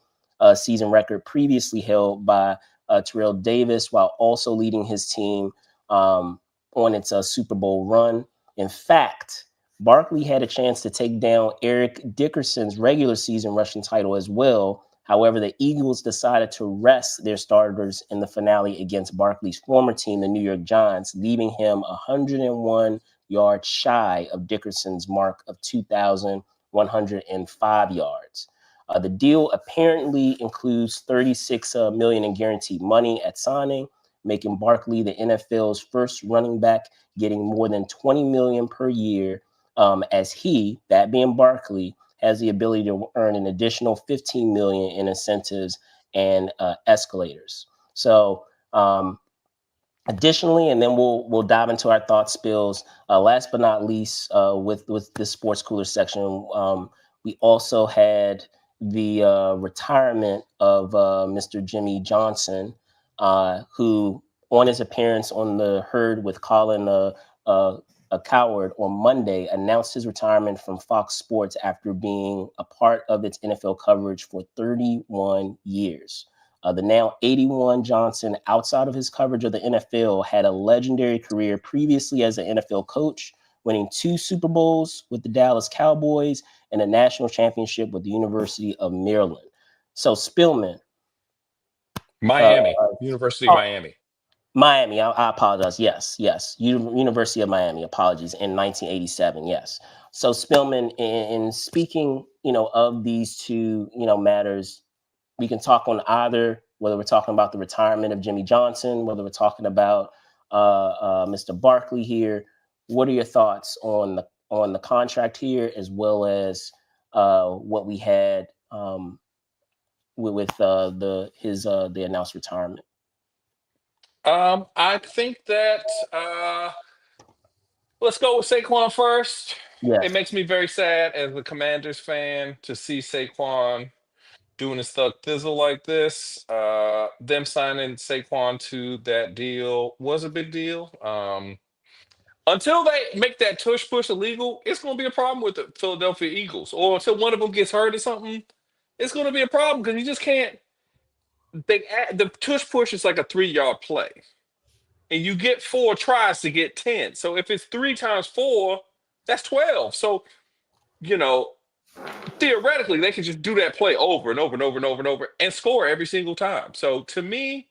Speaker 1: season record previously held by Terrell Davis, while also leading his team on its Super Bowl run. In fact, Barkley had a chance to take down Eric Dickerson's regular season rushing title as well. However, the Eagles decided to rest their starters in the finale against Barkley's former team, the New York Giants, leaving him 101 yards shy of Dickerson's mark of 2,105 yards. The deal apparently includes 36 million in guaranteed money at signing, making Barkley the NFL's first running back getting more than 20 million per year, as he, that being Barkley, has the ability to earn an additional 15 million in incentives and escalators. So, additionally, and then we'll dive into our thought spills. Last but not least, with this sports cooler section, we also had the retirement of Mr. Jimmy Johnson, who, on his appearance on the Herd with Colin a Coward on Monday, announced his retirement from Fox Sports after being a part of its NFL coverage for 31 years. The now 81 Johnson, outside of his coverage of the NFL, had a legendary career previously as an NFL coach, winning 2 Super Bowls with the Dallas Cowboys and a national championship with the University of Maryland. So, Spillman, uh,
Speaker 2: Miami, University of
Speaker 1: oh,
Speaker 2: Miami.
Speaker 1: Miami, I apologize. Yes, yes. University of Miami, apologies, in 1987, yes. So, Spillman, in speaking, of these two, matters, we can talk on either, whether we're talking about the retirement of Jimmy Johnson, whether we're talking about Mr. Barkley here. What are your thoughts on the contract here, as well as what we had with the announced retirement?
Speaker 2: I think that let's go with Saquon first. It
Speaker 1: Yes.
Speaker 2: makes me very sad as a Commanders fan to see Saquon doing his thug thizzle like this. Them signing Saquon to that deal was a big deal. Until they make that tush push illegal, it's going to be a problem with the Philadelphia Eagles. Or until one of them gets hurt or something, it's going to be a problem because you just can't. The tush push is like a 3 yard play, and you get 4 tries to get 10. So if it's 3 times 4, that's 12. So you know theoretically they could just do that play over and over and over and over and over and score every single time. So to me,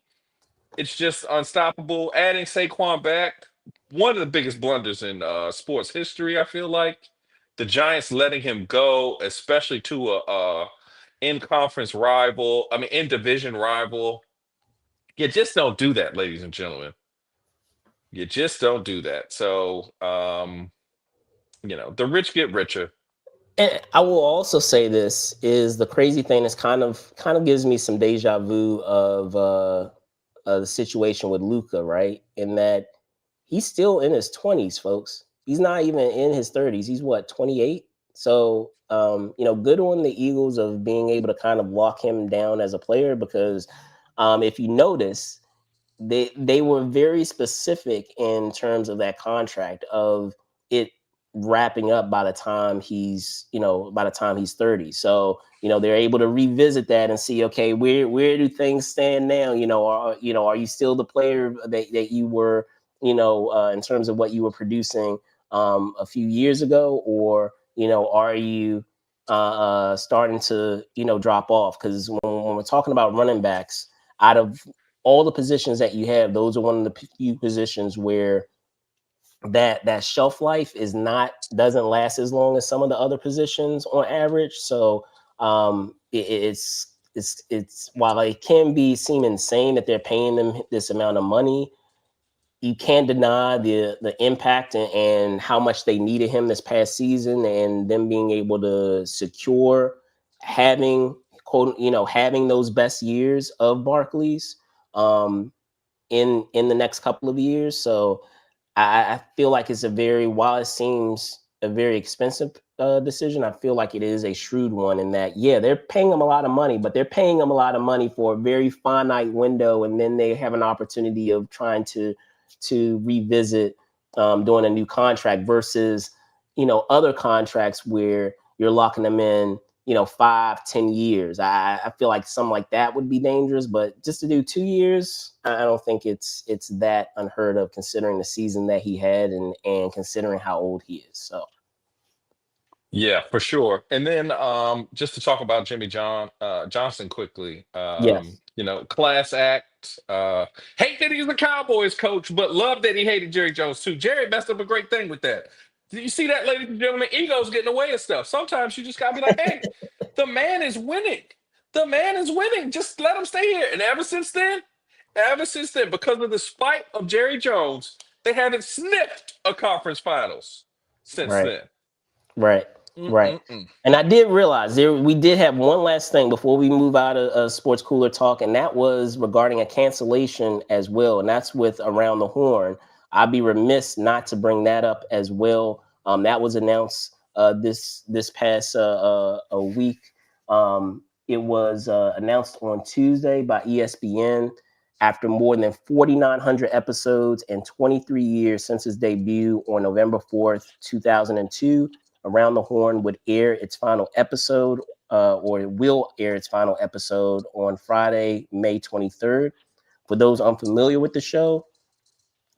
Speaker 2: it's just unstoppable. Adding Saquon back, one of the biggest blunders in sports history. I feel like the Giants letting him go, especially to a in conference rival. I mean, in division rival. You just don't do that, ladies and gentlemen. You just don't do that. So The rich get richer.
Speaker 1: And I will also say this is the crazy thing is kind of gives me some deja vu of the situation with Luca, right? In that he's still in his 20s, folks. He's not even in his 30s. He's what, 28? So, good on the Eagles of being able to kind of lock him down as a player because if you notice, they were very specific in terms of that contract of it wrapping up by the time he's 30. So they're able to revisit that and see, okay, where do things stand now? Are you still the player that you were, in terms of what you were producing a few years ago, or are you starting to drop off? Because when we're talking about running backs, out of all the positions that you have, those are one of the few positions where that shelf life doesn't last as long as some of the other positions on average. So it's while it can seem insane that they're paying them this amount of money, you can't deny the impact and how much they needed him this past season, and them being able to secure having having those best years of Barkley's um, in the next couple of years. So I feel like while it seems a very expensive decision, I feel like it is a shrewd one in that, yeah, they're paying them a lot of money, but they're paying them a lot of money for a very finite window. And then they have an opportunity of trying to revisit doing a new contract versus, other contracts where you're locking them in 5-10 years. I feel like something like that would be dangerous, but just to do 2 years, I don't think it's that unheard of considering the season that he had and considering how old he is. So
Speaker 2: Yeah, for sure. And then just to talk about Jimmy Johnson quickly,
Speaker 1: yes.
Speaker 2: class act. Hate that he's a Cowboys coach, but love that he hated Jerry Jones too. Jerry messed up a great thing with that. Did you see that, ladies and gentlemen? Egos getting away of stuff. Sometimes you just gotta be like, hey, the man is winning. The man is winning. Just let him stay here. And ever since then, because of the spite of Jerry Jones, they haven't sniffed a conference finals since
Speaker 1: Right.
Speaker 2: then.
Speaker 1: Right. Right.
Speaker 2: Mm-mm-mm.
Speaker 1: And I did realize we did have one last thing before we move out of sports cooler talk, and that was regarding a cancellation as well. And that's with Around the Horn. I'd be remiss not to bring that up as well. That was announced this past a week. It was announced on Tuesday by ESPN after more than 4,900 episodes and 23 years since its debut on November 4th, 2002. Around the Horn would air its final episode, or it will air its final episode on Friday, May 23rd. For those unfamiliar with the show,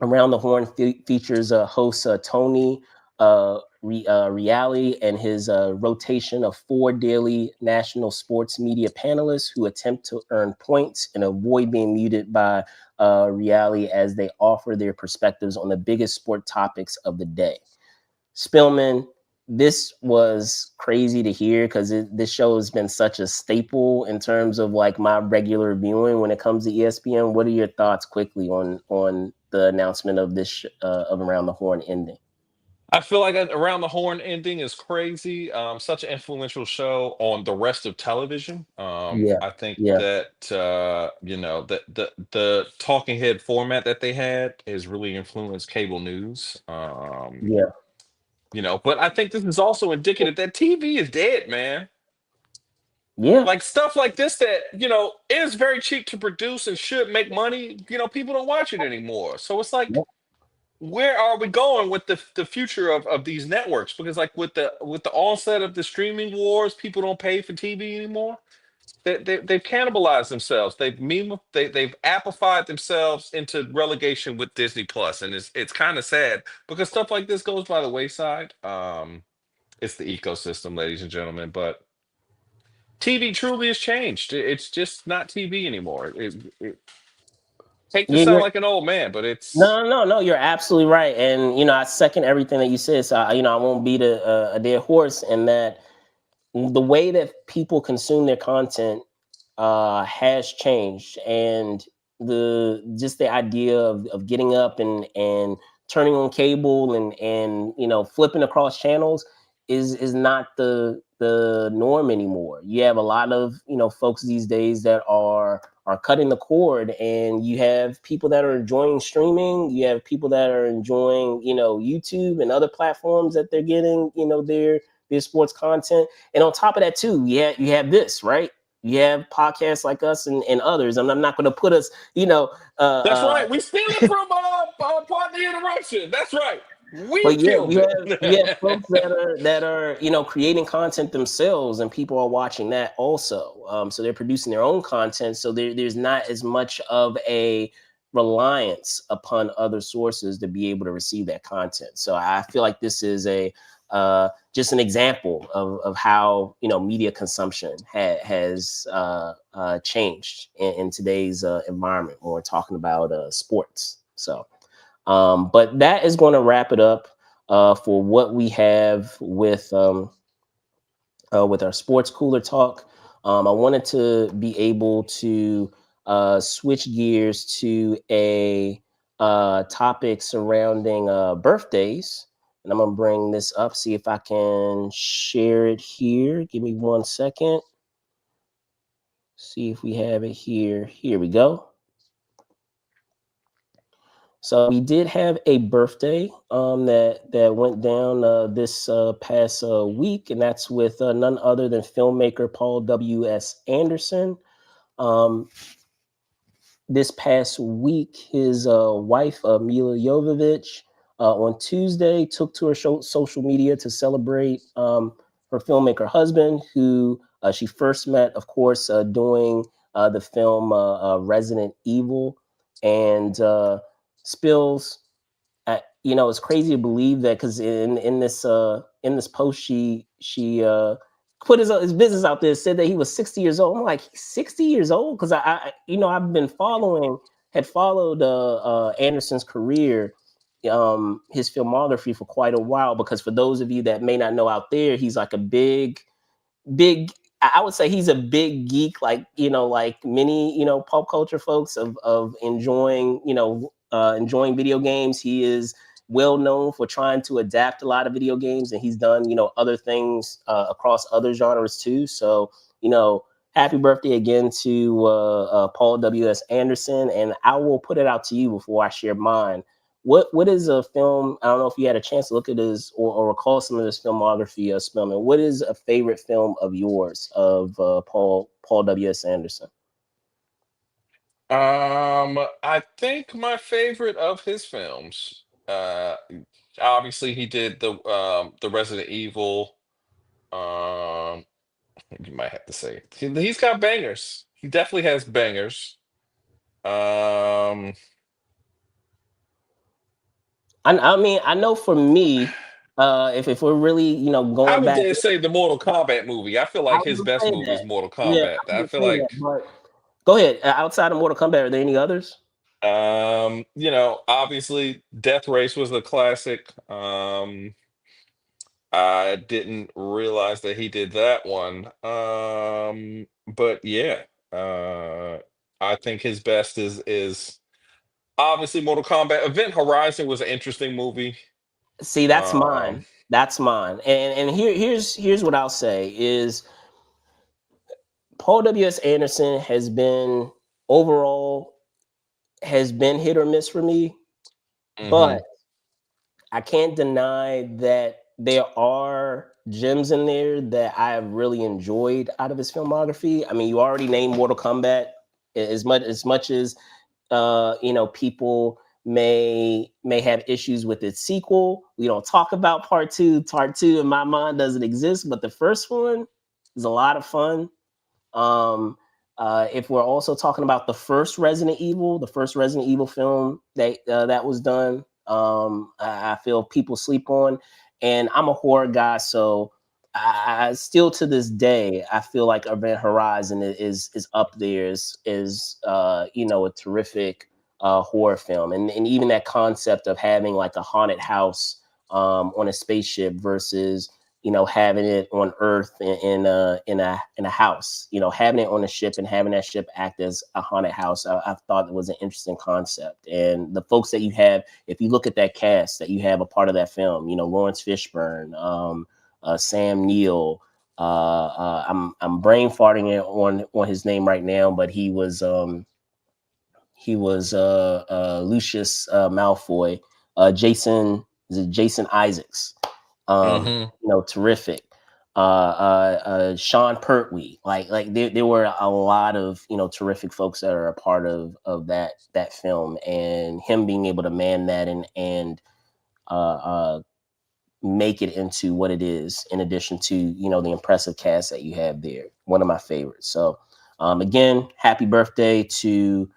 Speaker 1: Around the Horn features host Tony Reali and his rotation of 4 daily national sports media panelists who attempt to earn points and avoid being muted by Reali as they offer their perspectives on the biggest sport topics of the day. Spillman, this was crazy to hear because this show has been such a staple in terms of like my regular viewing when it comes to ESPN. What are your thoughts quickly on the announcement of this of Around the Horn ending?
Speaker 2: I feel like Around the Horn ending is crazy. Such an influential show on the rest of television.
Speaker 1: Yeah,
Speaker 2: I think
Speaker 1: yeah,
Speaker 2: that the talking head format that they had has really influenced cable news.
Speaker 1: yeah,
Speaker 2: But I think this is also indicative that TV is dead, man.
Speaker 1: yeah,
Speaker 2: Like stuff like this that is very cheap to produce and should make money. People don't watch it anymore. So it's like,
Speaker 1: yeah.
Speaker 2: where are we going with the future of these networks? Because like with the onset of the streaming wars, people don't pay for TV anymore. They've cannibalized themselves. They've appified themselves into relegation with Disney Plus, and it's kind of sad because stuff like this goes by the wayside. It's the ecosystem, ladies and gentlemen. But TV truly has changed. It's just not TV anymore. It hate to
Speaker 1: Yeah,
Speaker 2: sound like an old man, but it's
Speaker 1: no. You're absolutely right, and I second everything that you said. So I won't beat a dead horse in that the way that people consume their content has changed, and the idea of getting up and turning on cable and flipping across channels is not the norm anymore. You have a lot of folks these days that are cutting the cord, and you have people that are enjoying streaming. You have people that are enjoying YouTube and other platforms that they're getting their sports content. And on top of that too, you have this, right? You have podcasts like us and others. And I'm not going to put us,
Speaker 2: That's right. We steal it from Part the Interruption. That's right. We
Speaker 1: but yeah,
Speaker 2: killed it.
Speaker 1: we have folks that are creating content themselves, and people are watching that also. So they're producing their own content. So there's not as much of a reliance upon other sources to be able to receive that content. So I feel like this is a just an example of how media consumption has changed in today's environment when we're talking about sports. So. But that is going to wrap it up for what we have with our sports cooler talk. I wanted to be able to switch gears to a topic surrounding birthdays. And I'm going to bring this up, see if I can share it here. Give me 1 second. See if we have it here. Here we go. So we did have a birthday that went down this past week, and that's with none other than filmmaker Paul W.S. Anderson. Um, this past week, his wife Milla Jovovich on Tuesday took to her social media to celebrate her filmmaker husband, who she first met, of course, doing the film Resident Evil, and spills. It's crazy to believe that, because in this post she put his business out there, said that he was 60 years old. I'm like, he's 60 years old? Because I've been had followed Anderson's career, his filmography for quite a while. Because for those of you that may not know out there, he's like a big I would say he's a big geek, like like many pop culture folks of enjoying enjoying video games. He is well known for trying to adapt a lot of video games, and he's done other things across other genres too. So happy birthday again to Paul W.S. Anderson, and I will put it out to you before I share mine. What is a film? I don't know if you had a chance to look at his or recall some of his filmography, Spellman. What is a favorite film of yours of Paul W.S. Anderson?
Speaker 2: I think my favorite of his films, obviously he did the Resident Evil. Um, you might have to say it. He's got bangers. He definitely has bangers. Um,
Speaker 1: I mean, I know for me, if we're really
Speaker 2: I
Speaker 1: going
Speaker 2: would
Speaker 1: back,
Speaker 2: dare say the Mortal Kombat movie. I feel
Speaker 1: I
Speaker 2: like
Speaker 1: was
Speaker 2: his
Speaker 1: gonna
Speaker 2: best
Speaker 1: say
Speaker 2: movie is
Speaker 1: that.
Speaker 2: Mortal
Speaker 1: Yeah,
Speaker 2: Kombat.
Speaker 1: I
Speaker 2: I
Speaker 1: was
Speaker 2: feel
Speaker 1: gonna say that.
Speaker 2: like,
Speaker 1: But go ahead. Outside of Mortal Kombat, are there any others?
Speaker 2: obviously Death Race was a classic. I didn't realize that he did that one. But yeah, I think his best is obviously Mortal Kombat. Event Horizon was an interesting movie.
Speaker 1: See, that's
Speaker 2: Um,
Speaker 1: mine. That's mine. And here's what I'll say is Paul W.S. Anderson overall has been hit or miss for me, but
Speaker 2: mhm,
Speaker 1: I can't deny that there are gems in there that I have really enjoyed out of his filmography. I mean, you already named Mortal Kombat. As much as people may have issues with its sequel. We don't talk about part two. Part two in my mind doesn't exist, but the first one is a lot of fun. If we're also talking about the first Resident Evil film that was done, I feel people sleep on, and I'm a horror guy, so I still to this day I feel like Event Horizon is up there, is a terrific horror film, and even that concept of having like a haunted house on a spaceship versus having it on Earth in a house, having it on a ship and having that ship act as a haunted house. I thought it was an interesting concept. And the folks that you have, if you look at that cast that you have a part of that film, Lawrence Fishburne, Sam Neill. I'm brain farting it on his name right now, but he was Lucius Malfoy, Jason is it Jason Isaacs,
Speaker 2: Hmm.
Speaker 1: terrific. Sean Pertwee, like there were a lot of terrific folks that are a part of that film, and him being able to man that and uh, uh, make it into what it is. In addition to the impressive cast that you have there, one of my favorites. So again, happy birthday to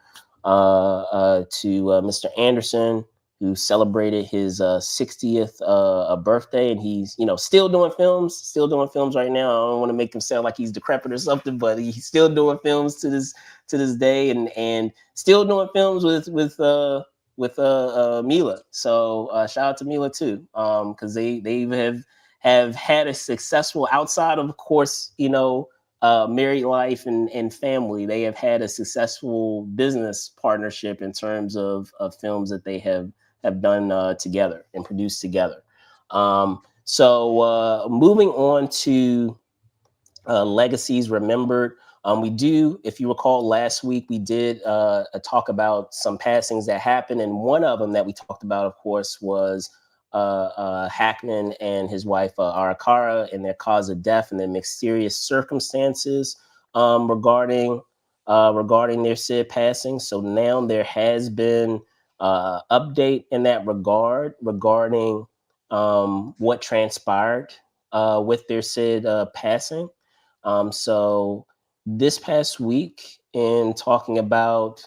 Speaker 1: Mr. Anderson, who celebrated his 60th birthday, and he's still doing films right now. I don't want to make him sound like he's decrepit or something, but he's still doing films to this day, and still doing films with Milla. So shout out to Milla too, because they have had a successful, outside of course, married life and family. They have had a successful business partnership in terms of films that they have done together and produced together. So moving on to legacies remembered. We do, if you recall, last week we did talk about some passings that happened, and one of them that we talked about, of course, was Hackman and his wife Arakawa, and their cause of death and the mysterious circumstances regarding their said passing. So now there has been update in that regard regarding what transpired with their said passing. So this past week, in talking about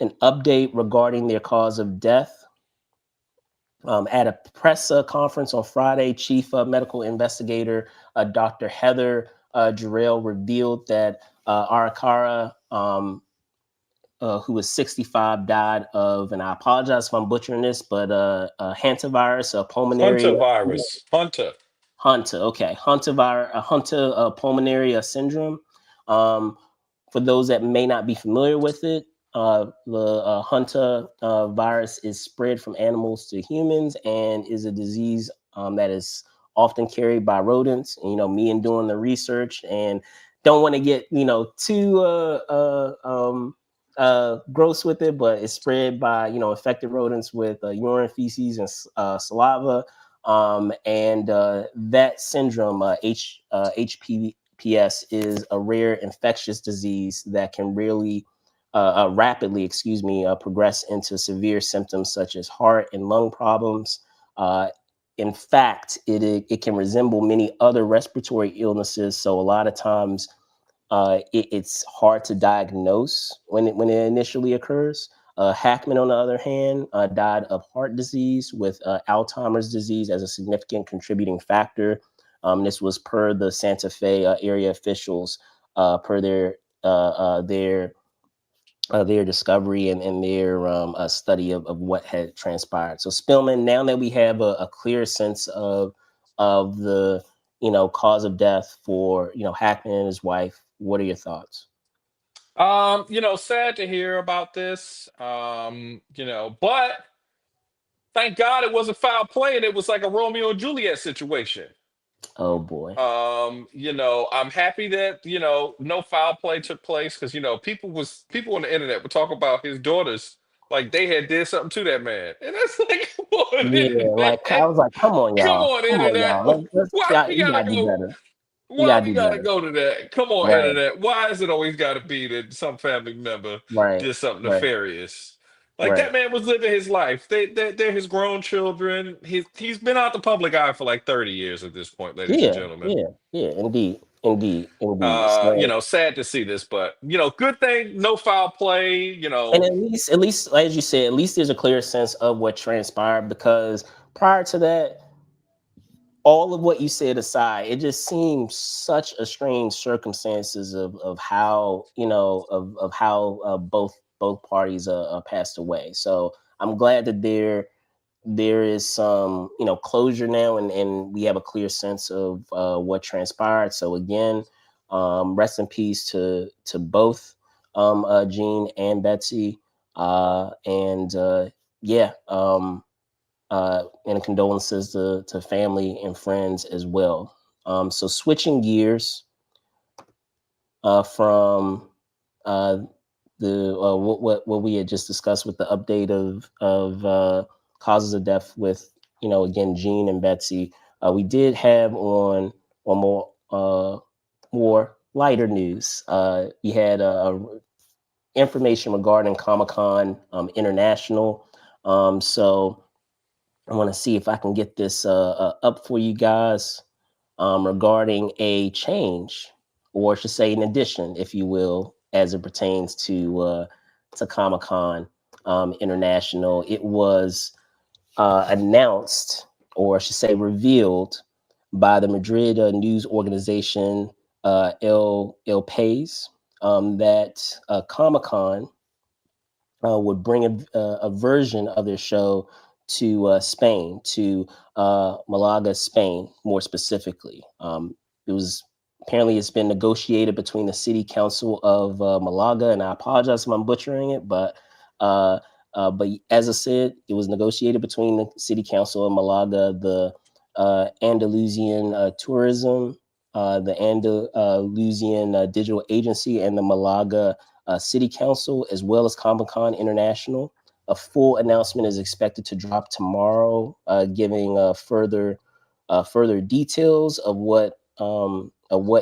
Speaker 1: an update regarding their cause of death, at a press conference on Friday, Chief Medical Investigator Dr. Heather Jarrell revealed that Arakawa, who was 65, died of, and I apologize if I'm butchering this, but hantavirus, a pulmonary
Speaker 2: Hunter virus. Hunter.
Speaker 1: Hunter. Okay, Hunter pulmonary syndrome. Um, for those that may not be familiar with it, the Hunter virus is spread from animals to humans and is a disease that is often carried by rodents. And, me and doing the research, and don't want to get too gross with it, but it's spread by infected rodents with urine, feces, and saliva. And that syndrome, HPPS, is a rare infectious disease that can really rapidly, progress into severe symptoms such as heart and lung problems. Uh, in fact, it can resemble many other respiratory illnesses. So a lot of times, it's hard to diagnose when it initially occurs. Hackman, on the other hand, died of heart disease with Alzheimer's disease as a significant contributing factor. This was per the Santa Fe area officials, per their discovery and their study of what had transpired. So Spillman, now that we have a clear sense of the cause of death for Hackman and his wife, what are your thoughts?
Speaker 2: Sad to hear about this. But thank God it wasn't foul play and it was like a Romeo and Juliet situation.
Speaker 1: Oh boy.
Speaker 2: I'm happy that, no foul play took place because, people on the internet would talk about his daughters like they had did something to that man. And that's like, come on,
Speaker 1: Yeah,
Speaker 2: internet.
Speaker 1: like I was like,
Speaker 2: Come on,
Speaker 1: come on,
Speaker 2: internet.
Speaker 1: y'all.
Speaker 2: Why we
Speaker 1: You
Speaker 2: gotta
Speaker 1: gotta do
Speaker 2: go?
Speaker 1: better. You
Speaker 2: Why
Speaker 1: gotta
Speaker 2: we
Speaker 1: do
Speaker 2: gotta
Speaker 1: better.
Speaker 2: go to that? Come on,
Speaker 1: Right,
Speaker 2: internet. Why is it always gotta be that some family member
Speaker 1: right,
Speaker 2: did something
Speaker 1: right,
Speaker 2: nefarious? Like
Speaker 1: right.
Speaker 2: that man was living his life. They're his grown children. He's been out the public eye for like 30 years at this point, ladies and
Speaker 1: Yeah,
Speaker 2: gentlemen.
Speaker 1: yeah, yeah. Indeed, indeed, indeed. So,
Speaker 2: Sad to see this, but good thing, no foul play.
Speaker 1: and at least, as you said, at least there's a clear sense of what transpired, because prior to that, all of what you said aside, it just seems such a strange circumstances of how of how both parties passed away. So I'm glad that there is some, closure now, and we have a clear sense of what transpired. So again, rest in peace to both Gene and Betsy, and yeah, and condolences to family and friends as well. So switching gears from uh, the what we had just discussed with the update of causes of death with, again, Gene and Betsy. We did have on more lighter news. We had information regarding Comic Con International. So I want to see if I can get this up for you guys, regarding a change, or I should say an addition, if you will, as it pertains to Comic Con International. It was announced, or I should say revealed, by the Madrid news organization El País, that Comic Con would bring a version of their show to Spain, to Malaga, Spain, more specifically. It was apparently it's been negotiated between the city council of Malaga, and I apologize if I'm butchering it, but as I said, it was negotiated between the city council of Malaga, the Andalusian tourism, the Andalusian digital agency, and the Malaga City Council, as well as Comic Con International. A full announcement is expected to drop tomorrow, giving further details of what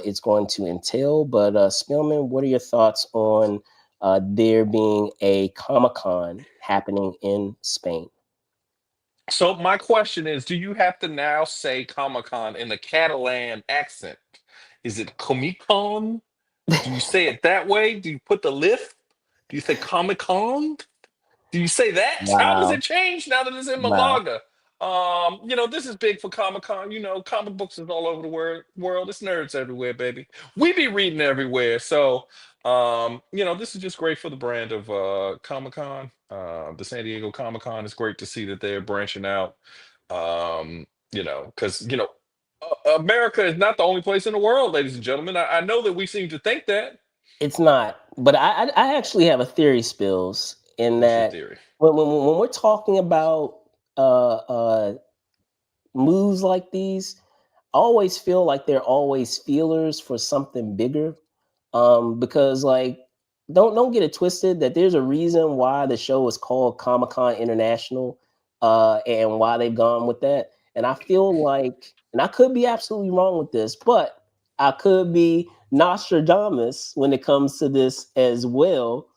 Speaker 1: it's going to entail. But Spillman, what are your thoughts on there being a Comic Con happening in Spain?
Speaker 2: So my question is, do you have to now say Comic Con in the Catalan accent? Is it Comic Con? Do you say it that way? Do you put the lift? Do you say Comic Con? Do you say that? How does it
Speaker 1: Wow,
Speaker 2: change now that it's in
Speaker 1: wow.
Speaker 2: Malaga? This is big for Comic Con. Comic books is all over the world. It's nerds everywhere, baby. We be reading everywhere. So, this is just great for the brand of Comic Con. The San Diego Comic Con. It's great to see that they're branching out. Because America is not the only place in the world, ladies and gentlemen. I know that we seem to think that.
Speaker 1: It's not, but I actually have a theory, Spills, in
Speaker 2: What's your
Speaker 1: that
Speaker 2: theory?
Speaker 1: when we're talking about moves like these, I always feel like they're always feelers for something bigger. Because like, don't get it twisted that there's a reason why the show is called Comic Con International, and why they've gone with that. And I feel like, and I could be absolutely wrong with this, but I could be Nostradamus when it comes to this as well,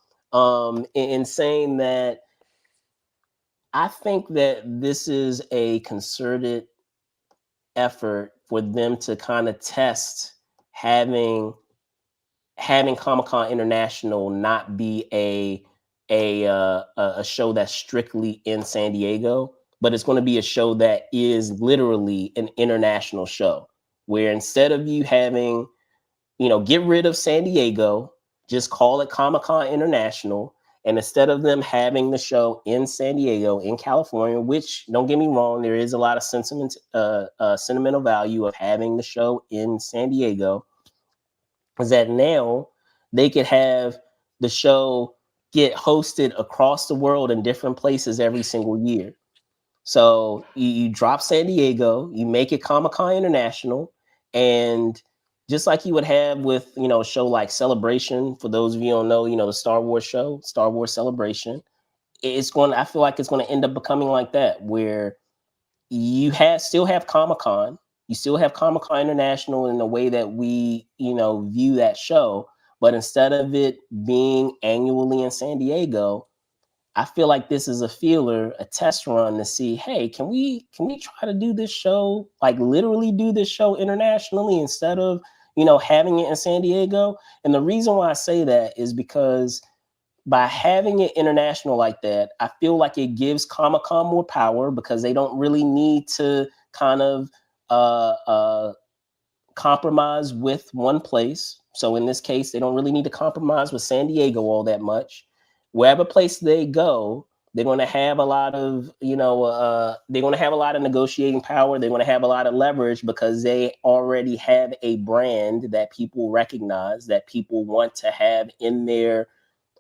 Speaker 1: in saying that I think that this is a concerted effort for them to kind of test having Comic Con International not be a show that's strictly in San Diego, but it's going to be a show that is literally an international show, where instead of you having, get rid of San Diego, just call it Comic Con International. And instead of them having the show in San Diego, in California, which, don't get me wrong, there is a lot of sentimental value of having the show in San Diego, is that now they could have the show get hosted across the world in different places every single year. So you drop San Diego, you make it Comic Con International, and just like you would have with, a show like Celebration, for those of you who don't know, the Star Wars show, Star Wars Celebration, I feel like it's going to end up becoming like that, where still have Comic Con, you still have Comic Con International in the way that we, view that show, but instead of it being annually in San Diego, I feel like this is a feeler, a test run to see, hey, can we try to do this show, like literally do this show internationally instead of, having it in San Diego? And the reason why I say that is because by having it international like that, I feel like it gives Comic Con more power, because they don't really need to kind of compromise with one place. So in this case, they don't really need to compromise with San Diego all that much. Wherever place they go, They're going to have a lot of, they're going to have a lot of negotiating power. They're going to have a lot of leverage because they already have a brand that people recognize, that people want to have in their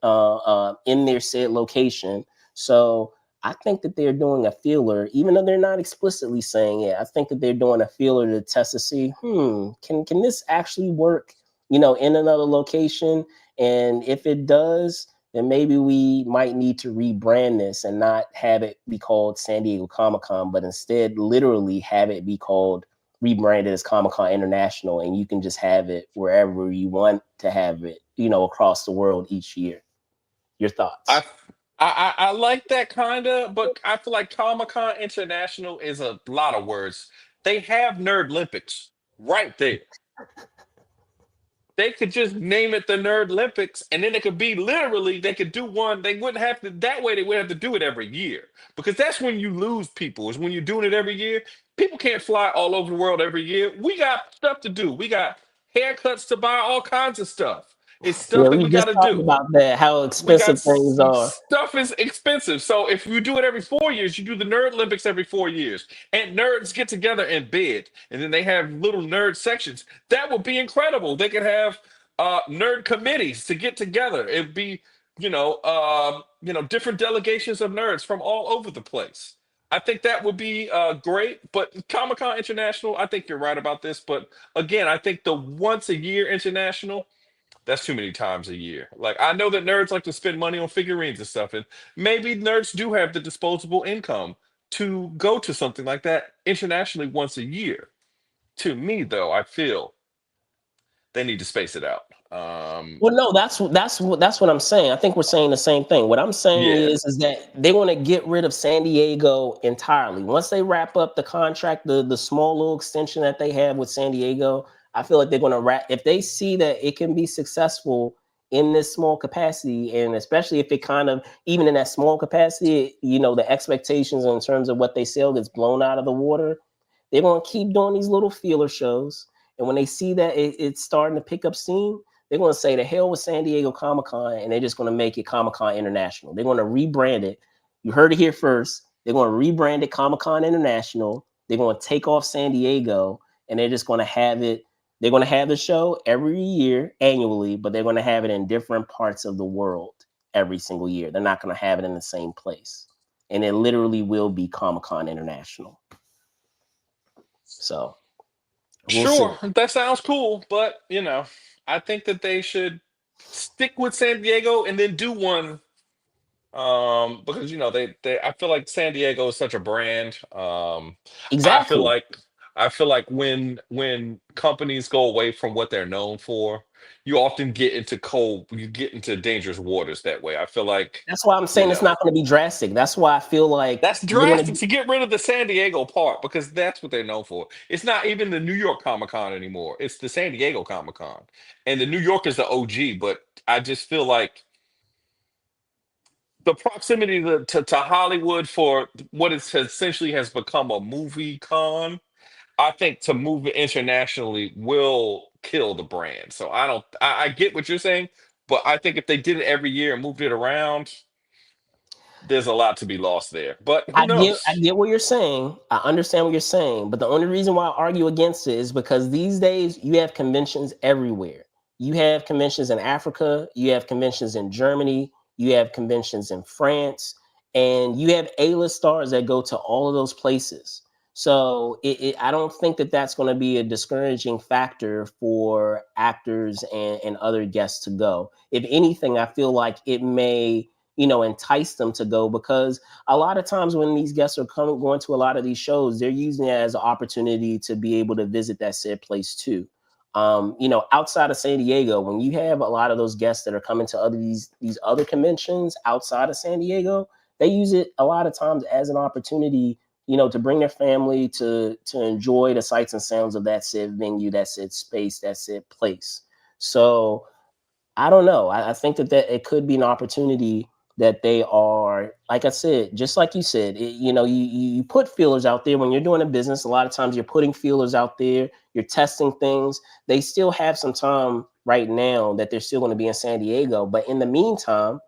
Speaker 1: said location. So I think that they're doing a feeler, even though they're not explicitly saying it. I think that they're doing a feeler to test to see, can this actually work, in another location? And if it does, then maybe we might need to rebrand this and not have it be called San Diego Comic-Con, but instead literally have it be called rebranded as Comic-Con International, and you can just have it wherever you want to have it, across the world each year. Your
Speaker 2: I
Speaker 1: thoughts?
Speaker 2: I like that kind of, but I feel like Comic Con International is a lot of words. They have Nerd Olympics right there. They could just name it the Nerd Olympics, and then it could be literally, they could do one. They wouldn't have to, that way, they would have to do it every year. Because that's when you lose people, is when you're doing it every year. People can't fly all over the world every year. We got stuff to do. We got haircuts to buy, all kinds of stuff. It's
Speaker 1: Yeah,
Speaker 2: stuff that
Speaker 1: we
Speaker 2: we got
Speaker 1: just
Speaker 2: to
Speaker 1: talked
Speaker 2: do.
Speaker 1: about that, how
Speaker 2: We got
Speaker 1: expensive things are.
Speaker 2: stuff is expensive. So if you do it every 4 years, you do the Nerd Olympics every 4 years, and nerds get together and bid, and then they have little nerd sections. That would be incredible. They could have nerd committees to get together. It'd be different delegations of nerds from all over the place. I think that would be great. But Comic Con International, I think you're right about this. But again, I think the once a year international, that's too many times a year. Like, I know that nerds like to spend money on figurines and stuff, and maybe nerds do have the disposable income to go to something like that internationally once a year. To me, though, I feel they need to space it out.
Speaker 1: Well, no, that's what I'm saying. I think we're saying the same thing. What I'm saying
Speaker 2: Yeah,
Speaker 1: is that they want to get rid of San Diego entirely. Once they wrap up the contract, the small little extension that they have with San Diego, I feel like they're going to wrap. If they see that it can be successful in this small capacity, and especially if it kind of, even in that small capacity, the expectations in terms of what they sell gets blown out of the water, they're going to keep doing these little feeler shows. And when they see that it's starting to pick up steam, they're going to say the hell with San Diego Comic Con, and they're just going to make it Comic Con International. They're going to rebrand it. You heard it here first. They're going to rebrand it Comic Con International. They're going to take off San Diego, and they're just going to have it. They're going to have the show every year annually, but they're going to have it in different parts of the world every single year. They're not going to have it in the same place, and it literally will be Comic Con International. So we'll see.
Speaker 2: sure, that sounds cool, but I think that they should stick with San Diego and then do one. Because they I feel like San Diego is such a brand. I feel
Speaker 1: Exactly.
Speaker 2: like when companies go away from what they're known for, you often you get into dangerous waters that way. I feel like,
Speaker 1: That's why I'm
Speaker 2: you
Speaker 1: saying it's
Speaker 2: know,
Speaker 1: not going to be drastic. That's why I feel like
Speaker 2: that's
Speaker 1: they're going
Speaker 2: drastic
Speaker 1: to.
Speaker 2: to get rid of the San Diego part, because that's what they're known for. It's not even the New York Comic Con anymore. It's the San Diego Comic Con. And the New York is the OG, but I just feel like the proximity to Hollywood for what it essentially has become a movie con, I think to move it internationally will kill the brand. So I get what you're saying, but I think if they did it every year and moved it around, there's a lot to be lost there. But who
Speaker 1: I
Speaker 2: knows?
Speaker 1: get what you're saying. I understand what you're saying, but the only reason why I argue against it is because these days you have conventions everywhere. You have conventions in Africa, you have conventions in Germany, you have conventions in France, and you have A-list stars that go to all of those places. So I don't think that that's going to be a discouraging factor for actors and other guests to go. If anything, I feel like it may, entice them to go, because a lot of times when these guests are going to a lot of these shows, they're using it as an opportunity to be able to visit that said place too. Outside of San Diego, when you have a lot of those guests that are coming to these other conventions outside of San Diego, they use it a lot of times as an opportunity, to bring their family to enjoy the sights and sounds of that said venue, that said space, that said place. So I don't know. I think that it could be an opportunity that they are, like I said, just like you said, you put feelers out there when you're doing a business. A lot of times you're putting feelers out there, you're testing things. They still have some time right now that they're still going to be in San Diego. But in the meantime,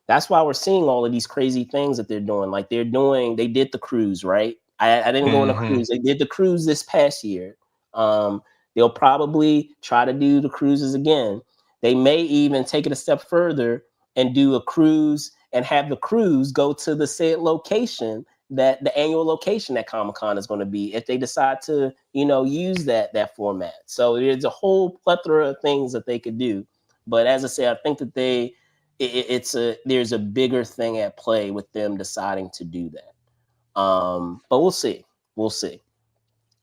Speaker 1: That's why we're seeing all of these crazy things that they're doing. Like they did the cruise, right? I didn't go on a
Speaker 2: Hmm.
Speaker 1: cruise. They did the cruise this past year. Um, they'll probably try to do the cruises again. They may even take it a step further and do a cruise and have the cruise go to the said location, that the annual location that Comic Con is going to be, if they decide to, use that format. So there's a whole plethora of things that they could do. But as I say, I think that there's a bigger thing at play with them deciding to do that. But we'll see. We'll see.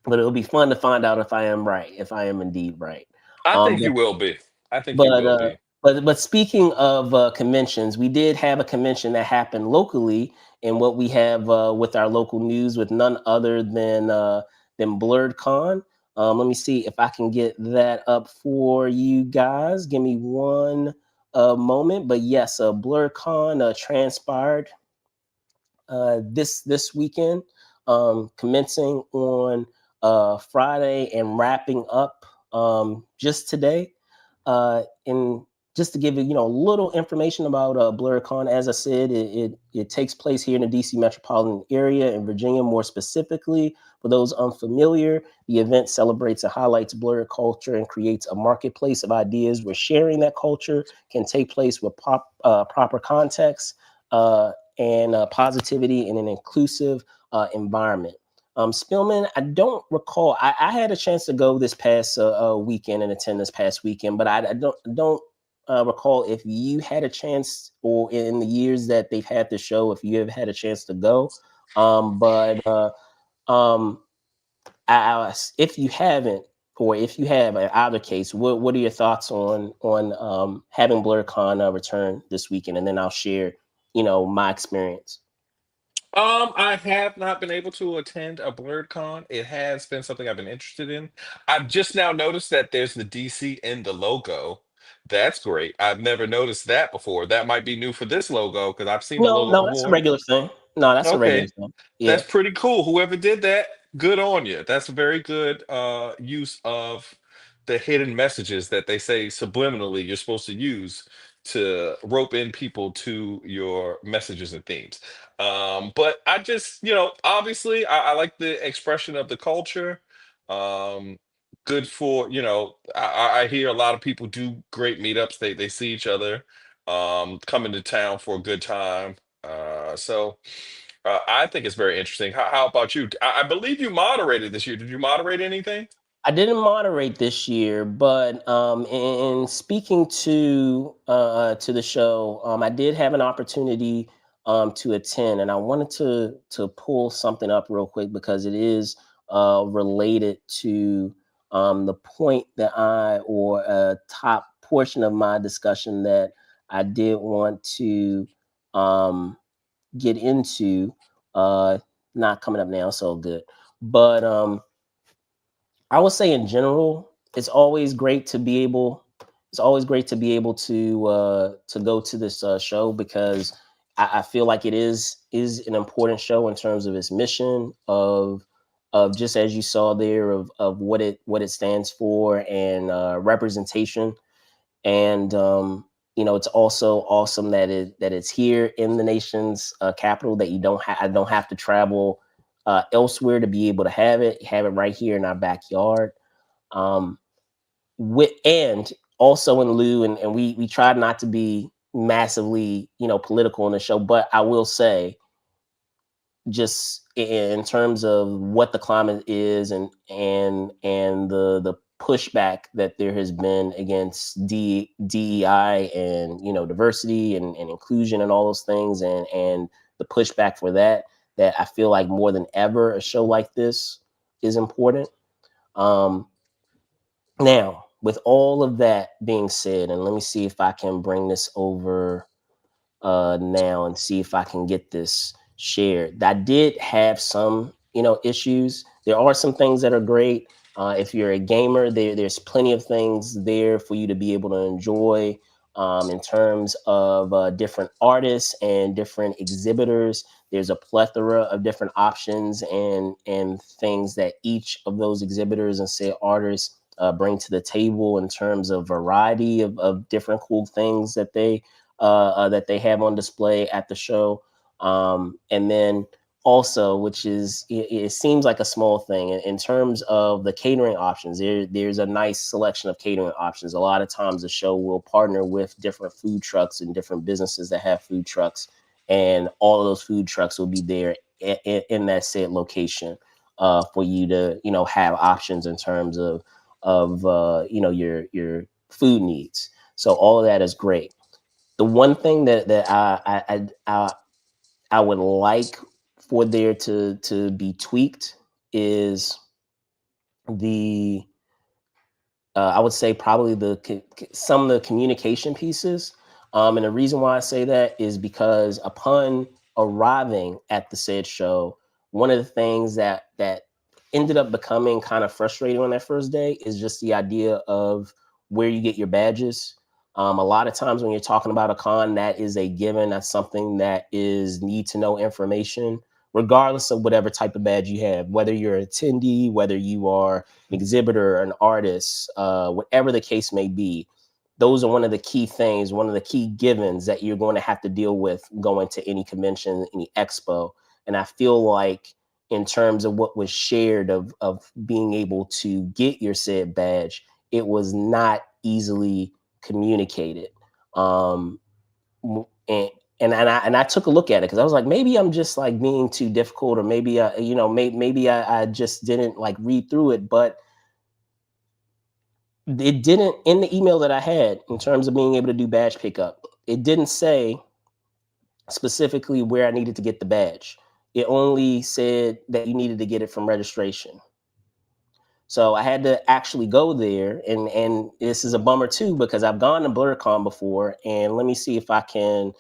Speaker 1: But it'll be fun to find out if I am right, if I am indeed right.
Speaker 2: I
Speaker 1: Um,
Speaker 2: think
Speaker 1: but
Speaker 2: you will be. I think you
Speaker 1: but
Speaker 2: will
Speaker 1: uh,
Speaker 2: be.
Speaker 1: but speaking of conventions, we did have a convention that happened locally, and what we have with our local news with none other than BLERDCon. Let me see if I can get that up for you guys. Give me one moment. But yes, BLERDCon transpired this weekend, commencing on Friday and wrapping up just today. And just to give you, a little information about BlurCon, as I said, it takes place here in the DC metropolitan area in Virginia, more specifically. For those unfamiliar, the event celebrates and highlights blur culture and creates a marketplace of ideas where sharing that culture can take place with proper context and positivity in an inclusive environment. Spillman, I don't recall. I had a chance to go this past weekend and attend this past weekend, but I don't recall if you had a chance, or in the years that they've had the show, if you have had a chance to go. But um, if you haven't, or if you have, in either case, what are your thoughts on having BlurCon return this weekend? And then I'll share, my experience.
Speaker 2: I have not been able to attend a BlurredCon. It has been something I've been interested in. I've just now noticed that there's the DC in the logo. That's great. I've never noticed that before. That might be new for this logo because I've seen the
Speaker 1: No,
Speaker 2: logo
Speaker 1: no, that's a
Speaker 2: before.
Speaker 1: regular thing. No, that's a regular
Speaker 2: Okay.
Speaker 1: thing. Yeah.
Speaker 2: That's pretty cool. Whoever did that, good on you. That's a very good use of the hidden messages that they say subliminally you're supposed to use to rope in people to your messages and themes. But I just, obviously, I like the expression of the culture. Um, Good for, I hear a lot of people do great meetups. They see each other, come into town for a good time. So I think it's very interesting. How about you? I believe you moderated this year. Did you moderate anything?
Speaker 1: I didn't moderate this year, but in speaking to the show, I did have an opportunity to attend, and I wanted to pull something up real quick because it is related to the point that or a top portion of my discussion that I did want to um, get into. Uh, Not coming up now, so good, but I would say in general, it's always great to be able to go to this show because I feel like it is an important show in terms of its mission of just as you saw there of what it stands for and representation. And it's also awesome that it's here in the nation's capital, that I don't have to travel elsewhere to be able to have it right here in our backyard. um and also in lieu, and we tried not to be massively political in the show, but I will say, just in terms of what the climate is, and the pushback that there has been against DEI and diversity and inclusion and all those things, and the pushback for that I feel like more than ever a show like this is important. um Now, with all of that being said, and let me see if I can bring this over now and see if I can get this shared. I did have some, issues. There are some things that are great. If you're a gamer, there's plenty of things there for you to be able to enjoy, in terms of different artists and different exhibitors. There's a plethora of different options and things that each of those exhibitors and say artists bring to the table in terms of variety of different cool things that they that they have on display at the show. And then also, which is it seems like a small thing in terms of the catering options. There's a nice selection of catering options. A lot of times, the show will partner with different food trucks and different businesses that have food trucks, and all of those food trucks will be there in that said location for you to have options in terms of your food needs. So all of that is great. The one thing that I would like for there to be tweaked is the I would say probably some of the communication pieces. And the reason why I say that is because upon arriving at the said show, one of the things that ended up becoming kind of frustrating on that first day is just the idea of where you get your badges. A lot of times when you're talking about a con, that is a given. That's something that is need to know information, regardless of whatever type of badge you have, whether you're an attendee, whether you are an exhibitor, an artist, whatever the case may be. Those are one of the key things, one of the key givens that you're going to have to deal with going to any convention, any expo. And I feel like in terms of what was shared of being able to get your said badge, it was not easily communicated. Um, and and I took a look at it because I was like, maybe I'm just like being too difficult, or maybe maybe I just didn't like read through it, but it didn't in the email that I had in terms of being able to do badge pickup. It didn't say specifically where I needed to get the badge. It only said that you needed to get it from registration. So I had to actually go there, and this is a bummer too because I've gone to BLERDCON before, and let me see if I can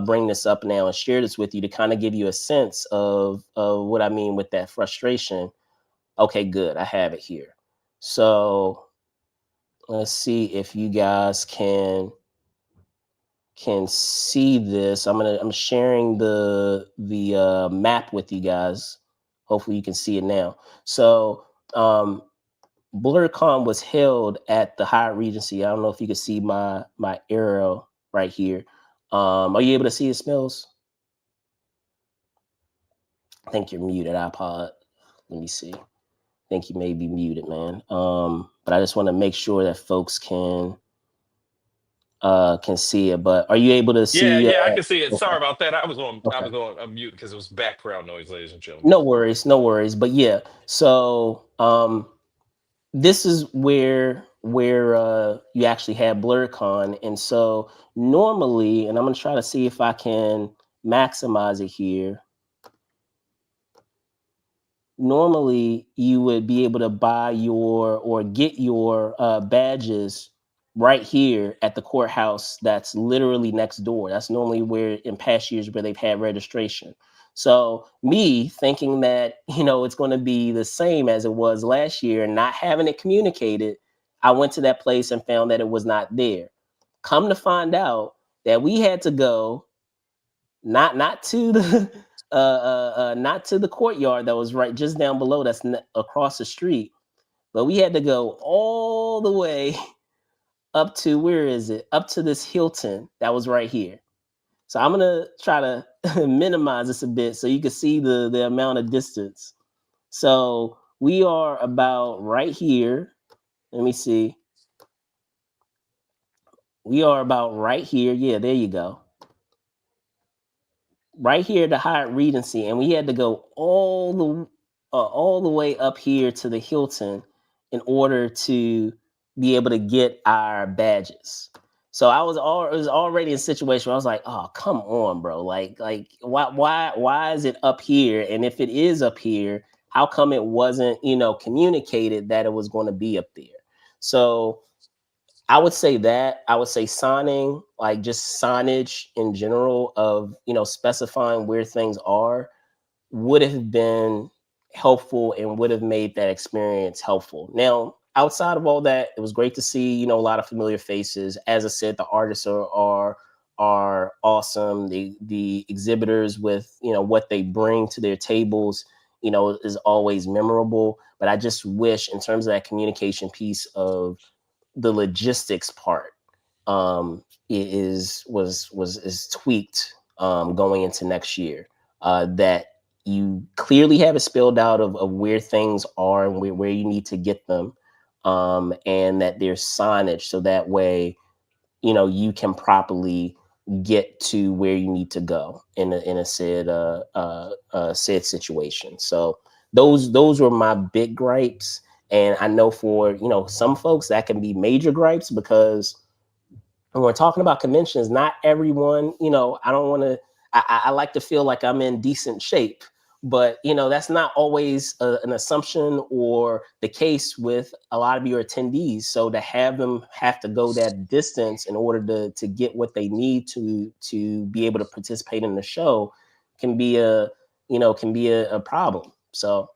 Speaker 1: bring this up now and share this with you to kind of give you a sense of what I mean with that frustration. Okay, good, I have it here. So let's see if you guys can see this. I'm sharing the map with you guys. Hopefully you can see it now. So BLERDCON was held at the Hyatt Regency. I don't know if you can see my arrow right here. Are you able to see it, Smells? I think you're muted. Let me see. I think you may be muted, man. But I just want to make sure that folks can see it. But are you able to
Speaker 2: Yeah,
Speaker 1: see?
Speaker 2: yeah, I can see it.
Speaker 1: Okay,
Speaker 2: Sorry about that. I
Speaker 1: okay.
Speaker 2: was on a mute because it was background noise, ladies and gentlemen.
Speaker 1: No worries, no worries. But yeah, so this is where you actually have BLERDCON, and so normally, and I'm gonna try to see if I can maximize it here. Normally, you would be able to buy your or get your badges right here at the courthouse. That's literally next door. That's normally where in past years where they've had registration. So me thinking that it's going to be the same as it was last year and not having it communicated, I went to that place and found that it was not there. Come to find out that we had to go not to the not to the courtyard that was right just down below. That's across the street, but we had to go all the way up to where is it? Up to this Hilton that was right here. So I'm gonna try to minimize this a bit so you can see the amount of distance. So we are about right here. Let me see. We are about right here. Yeah, there you go. Right here at the Hyatt Regency, and we had to go all the way up here to the Hilton in order to be able to get our badges. So it was already a situation where I was like, oh, come on, bro. Like why is it up here? And if it is up here, how come it wasn't, communicated that it was going to be up there? So I would say that. I would say signing, like just signage in general of, specifying where things are would have been helpful and would have made that experience helpful. Now, outside of all that, it was great to see, a lot of familiar faces. As I said, the artists are awesome. The exhibitors with, what they bring to their tables, is always memorable. But I just wish in terms of that communication piece of the logistics part, is tweaked going into next year. That you clearly have it spelled out of where things are and where you need to get them, and that there's signage so that way you can properly get to where you need to go in a said situation. So those were my big gripes, and I know for some folks that can be major gripes because when we're talking about conventions, not everyone, I don't want to, I like to feel like I'm in decent shape, but that's not always an assumption or the case with a lot of your attendees. So to have them have to go that distance in order to get what they need to be able to participate in the show can be a problem. So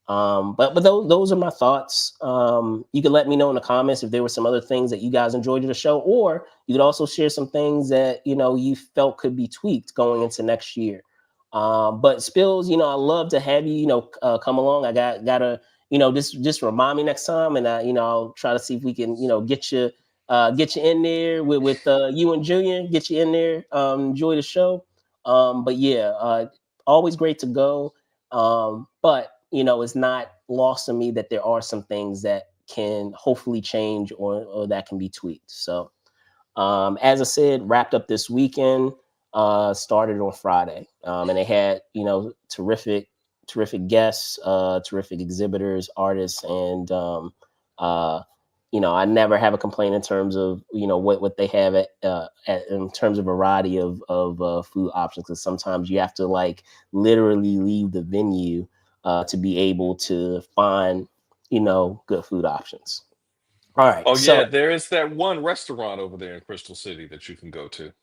Speaker 1: but those are my thoughts. You can let me know in the comments if there were some other things that you guys enjoyed in the show, or you could also share some things that you felt could be tweaked going into next year. But Spills, I love to have you, come along. I gotta, just remind me next time, and I'll try to see if we can, get you in there with you and Julian, get you in there. Enjoy the show. But yeah, always great to go. But it's not lost on me that there are some things that can hopefully change or that can be tweaked. So as I said, wrapped up this weekend, started on Friday. And they had, terrific guests, terrific exhibitors, artists, and uh, I never have a complaint in terms of what they have in terms of variety of food options. Because sometimes you have to like literally leave the venue to be able to find good food options. All right,
Speaker 2: Oh
Speaker 1: so
Speaker 2: yeah, there is that one restaurant over there in Crystal City that you can go to.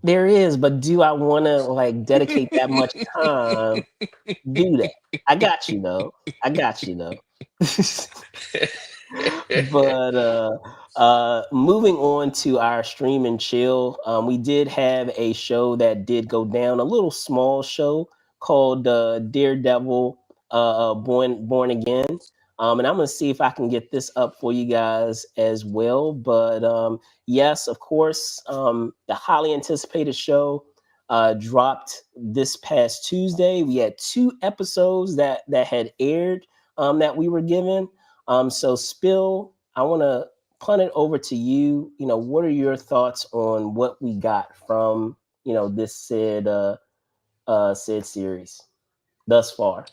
Speaker 1: there is, but do I want to like dedicate that much time do that? I got you though. I got you though. But moving on to our stream and chill, we did have a show that did go down, a little small show called Daredevil Born Again. And I'm gonna see if I can get this up for you guys as well. But yes, of course, the highly anticipated show dropped this past Tuesday. We had two episodes that had aired that we were given. So Spill, I want to punt it over to you. What are your thoughts on what we got from this said series thus far?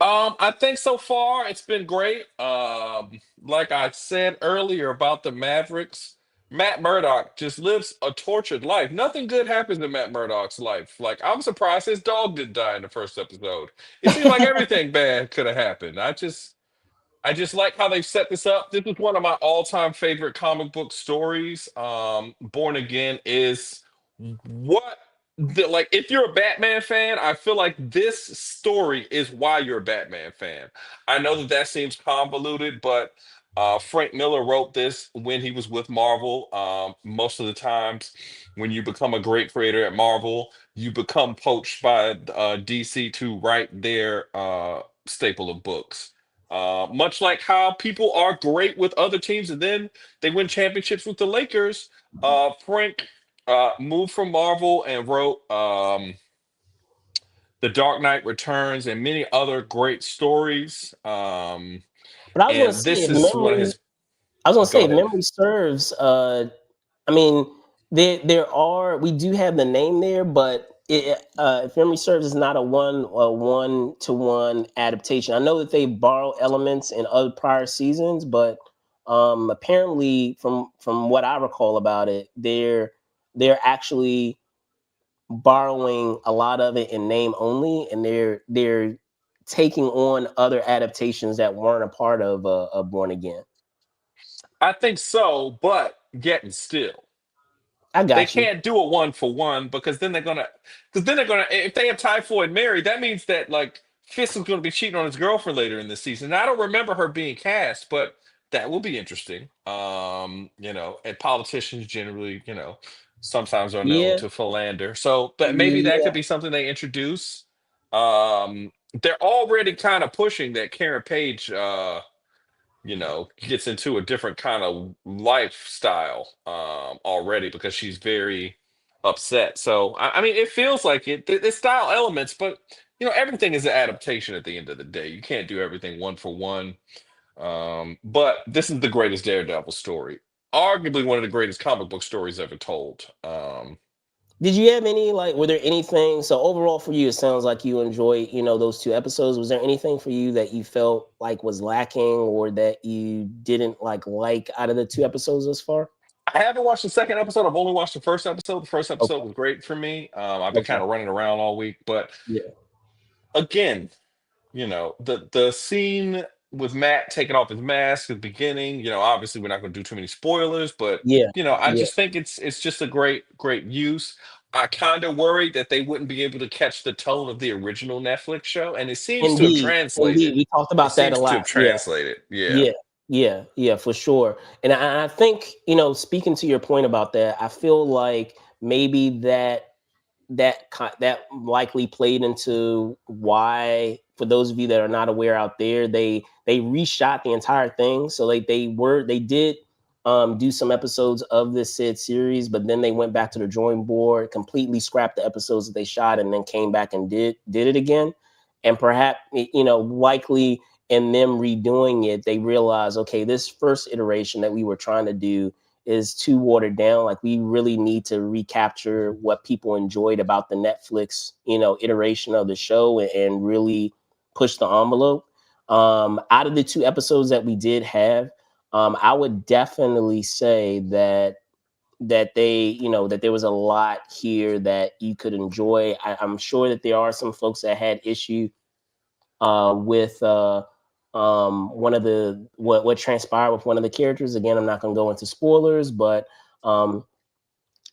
Speaker 2: I think so far it's been great. Like I said earlier about the Mavericks, Matt Murdock just lives a tortured life. Nothing good happens in Matt Murdock's life. Like I'm surprised his dog didn't die in the first episode. It seemed like everything bad could have happened. I just like how they set this up. This is one of my all-time favorite comic book stories. Born Again is what like if you're a Batman fan, I feel like this story is why you're a Batman fan. I know that that seems convoluted, but Frank Miller wrote this when he was with Marvel. Most of the times, when you become a great creator at Marvel, you become poached by DC to write their staple of books. Much like how people are great with other teams and then they win championships with the Lakers, Frank moved from Marvel and wrote The Dark Knight Returns and many other great stories.
Speaker 1: But I was going to
Speaker 2: And
Speaker 1: say,
Speaker 2: this
Speaker 1: if
Speaker 2: is one of
Speaker 1: memory,
Speaker 2: his.
Speaker 1: I was going to
Speaker 2: Go
Speaker 1: say, if
Speaker 2: ahead.
Speaker 1: memory serves, I mean, we do have the name there, but if memory serves, it's not a one to one adaptation. I know that they borrow elements in other prior seasons, but apparently, from what I recall about it, they're actually borrowing a lot of it in name only, and they're taking on other adaptations that weren't a part of Born Again.
Speaker 2: I think so, but yet and still.
Speaker 1: I
Speaker 2: They
Speaker 1: got you.
Speaker 2: can't do a one for one because then they're gonna if they have Typhoid Mary, that means that like Fisk is gonna be cheating on his girlfriend later in the season. Now, I don't remember her being cast, but that will be interesting. And politicians generally, sometimes are known
Speaker 1: Yeah,
Speaker 2: to philander. So but maybe that
Speaker 1: yeah.
Speaker 2: could be something they introduce. They're already kind of pushing that Karen Page gets into a different kind of lifestyle already because she's very upset. So I mean, it feels like it's style elements, but everything is an adaptation at the end of the day. You can't do everything one for one. But this is the greatest Daredevil story, arguably one of the greatest comic book stories ever told.
Speaker 1: Did you have any like? Were there anything? So overall, for you, it sounds like you enjoy those two episodes. Was there anything for you that you felt like was lacking, or that you didn't like out of the two episodes thus far?
Speaker 2: I haven't watched the second episode. I've only watched the first episode. The first episode
Speaker 1: Okay.
Speaker 2: was great for me. I've been
Speaker 1: Okay.
Speaker 2: kind of running around all week, but
Speaker 1: Yeah.
Speaker 2: again, the scene with Matt taking off his mask at the beginning. Obviously we're not going to do too many spoilers, but
Speaker 1: Yeah.
Speaker 2: I
Speaker 1: Yeah.
Speaker 2: just think it's just a great use. I kind of worried that they wouldn't be able to catch the tone of the original Netflix show, and it seems to have
Speaker 1: Indeed. Indeed.
Speaker 2: translated.
Speaker 1: We talked
Speaker 2: It
Speaker 1: about that a
Speaker 2: seems to
Speaker 1: lot.
Speaker 2: have
Speaker 1: Yeah.
Speaker 2: translated. Yeah.
Speaker 1: Yeah, yeah, for sure. And I think, speaking to your point about that, I feel like maybe that likely played into why, for those of you that are not aware out there, they reshot the entire thing. So like they did do some episodes of this said series, but then they went back to the drawing board, completely scrapped the episodes that they shot, and then came back and did it again. And perhaps, likely in them redoing it, they realized, okay, this first iteration that we were trying to do is too watered down. Like, we really need to recapture what people enjoyed about the Netflix, iteration of the show, and really push the envelope. Out of the two episodes that we did have, I would definitely say that there was a lot here that you could enjoy. I'm sure that there are some folks that had issue with one of the what transpired with one of the characters. Again, I'm not going to go into spoilers, but um,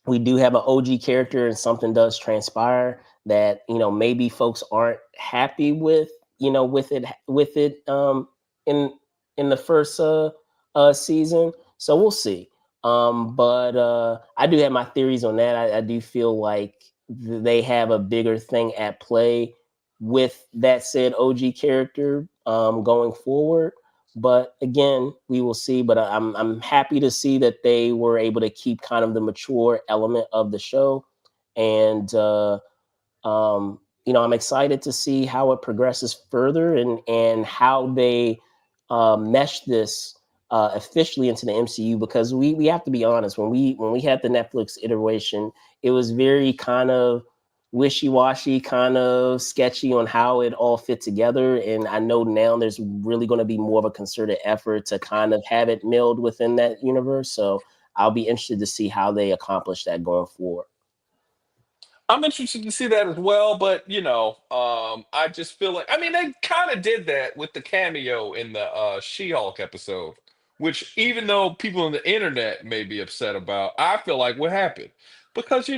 Speaker 1: we do have an OG character, and something does transpire that maybe folks aren't happy with, in the first season. So we'll see. But I do have my theories on that. I do feel like they have a bigger thing at play with that said OG character going forward. But again, we will see. But I'm happy to see that they were able to keep kind of the mature element of the show, and I'm excited to see how it progresses further, and how they mesh this officially into the MCU. Because we have to be honest, when we had the Netflix iteration, it was very kind of wishy-washy, kind of sketchy on how it all fit together. And I know now there's really going to be more of a concerted effort to kind of have it milled within that universe. So I'll be interested to see how they accomplish that going forward.
Speaker 2: I'm interested to see that as well, but I just feel like, I mean, they kind of did that with the cameo in the She-Hulk episode, which, even though people on the internet may be upset about, I feel like what happened because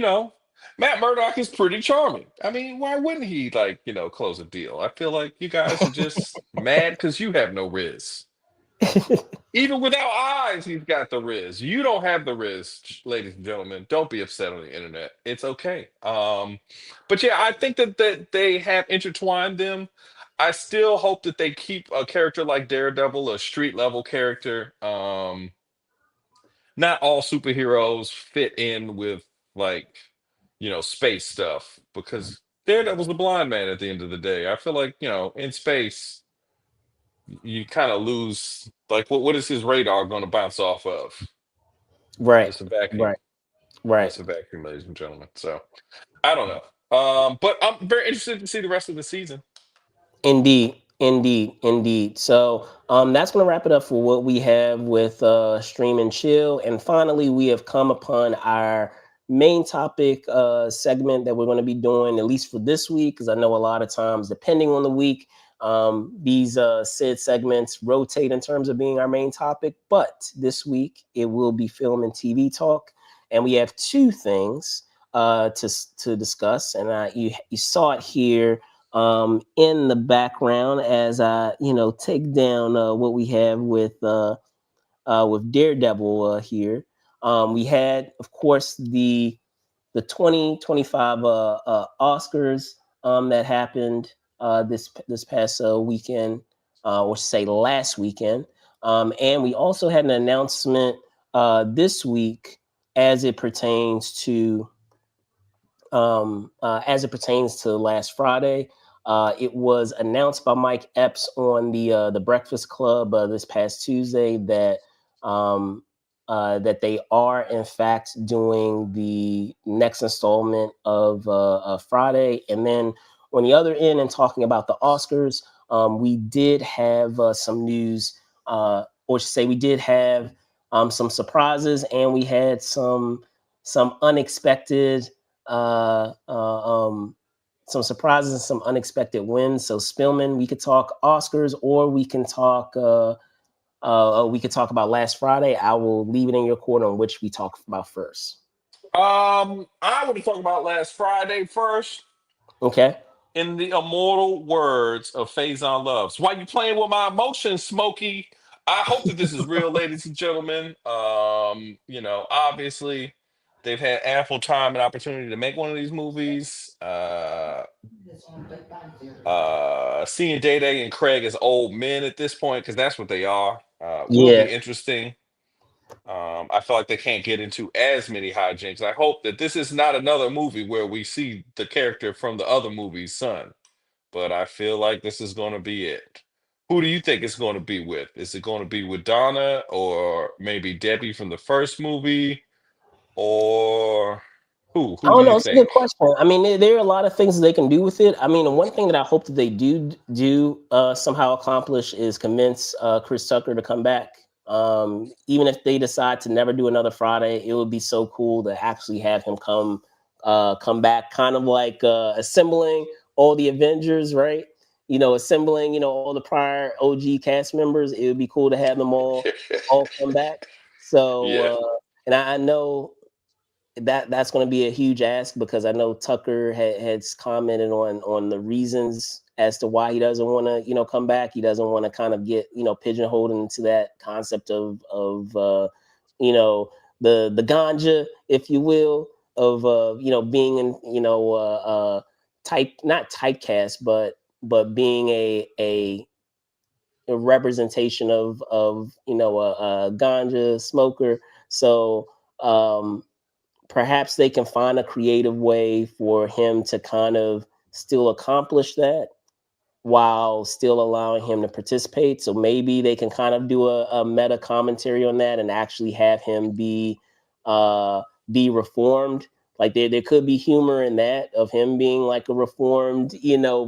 Speaker 2: Matt Murdock is pretty charming. I mean, why wouldn't he, like, close a deal? I feel like you guys are just mad because you have no Riz. Even without eyes, he's got the Riz. You don't have the Riz, ladies and gentlemen. Don't be upset on the internet. It's okay. But yeah, I think that they have intertwined them. I still hope that they keep a character like Daredevil a street level character. Not all superheroes fit in with, like, space stuff, because Daredevil's the blind man at the end of the day. I feel like, in space you kind of lose, like, what is his radar going to bounce off of?
Speaker 1: Right,
Speaker 2: Just a vacuum.
Speaker 1: right, right.
Speaker 2: Just a vacuum, ladies and gentlemen. So I don't know. But I'm very interested to see the rest of the season.
Speaker 1: Indeed, indeed, indeed. So that's going to wrap it up for what we have with Stream and Chill. And finally, we have come upon our main topic segment that we're going to be doing, at least for this week, because I know a lot of times, depending on the week, these said segments rotate in terms of being our main topic. But this week, it will be film and TV talk. And we have two things to discuss. And you saw it here in the background as I, take down what we have with Daredevil here. We had, of course, the 2025 Oscars that happened this past weekend, or say last weekend. And we also had an announcement this week as it pertains to last Friday. It was announced by Mike Epps on the Breakfast Club this past Tuesday um, that they are in fact doing the next installment of Friday, and then on the other end, and talking about the Oscars, we did have some news, or should say, we did have some surprises, and we had some unexpected uh, uh, um, some surprises and some unexpected wins. So Spillman, we could talk Oscars, or we could talk about last Friday. I will leave it in your court on which we talk about first.
Speaker 2: I want to talk about last Friday first.
Speaker 1: Okay.
Speaker 2: In the immortal words of Faison Loves, why you playing with my emotions, Smokey? I hope that this is real, ladies and gentlemen. Obviously, they've had ample time and opportunity to make one of these movies. Seeing Day Day and Craig as old men at this point, because that's what they are, will
Speaker 1: Yeah.
Speaker 2: be interesting. I feel like they can't get into as many hijinks. I hope that this is not another movie where we see the character from the other movie's son, but I feel like this is going to be it. Who do you think it's going to be with? Is it going to be with Donna, or maybe Debbie from the first movie, or who?
Speaker 1: I
Speaker 2: Who do
Speaker 1: don't
Speaker 2: you
Speaker 1: know. It's a good
Speaker 2: think?
Speaker 1: question. I mean, there are a lot of things they can do with it. I mean, the one thing that I hope that they do somehow accomplish is convince Chris Tucker to come back. Even if they decide to never do another Friday, it would be so cool to actually have him come back, kind of like assembling all the Avengers, right? Assembling all the prior OG cast members. It would be cool to have them all come back. So,
Speaker 2: Yeah.
Speaker 1: and I know that's going to be a huge ask, because I know Tucker has commented on the reasons as to why he doesn't want to come back. He doesn't want to kind of get pigeonholed into that concept of you know the ganja, if you will, of being in type, not typecast, but being a representation of a ganja smoker. So perhaps they can find a creative way for him to kind of still accomplish that while still allowing him to participate. So maybe they can kind of do a meta commentary on that and actually have him uh, be reformed. Like there could be humor in that, of him being like a reformed,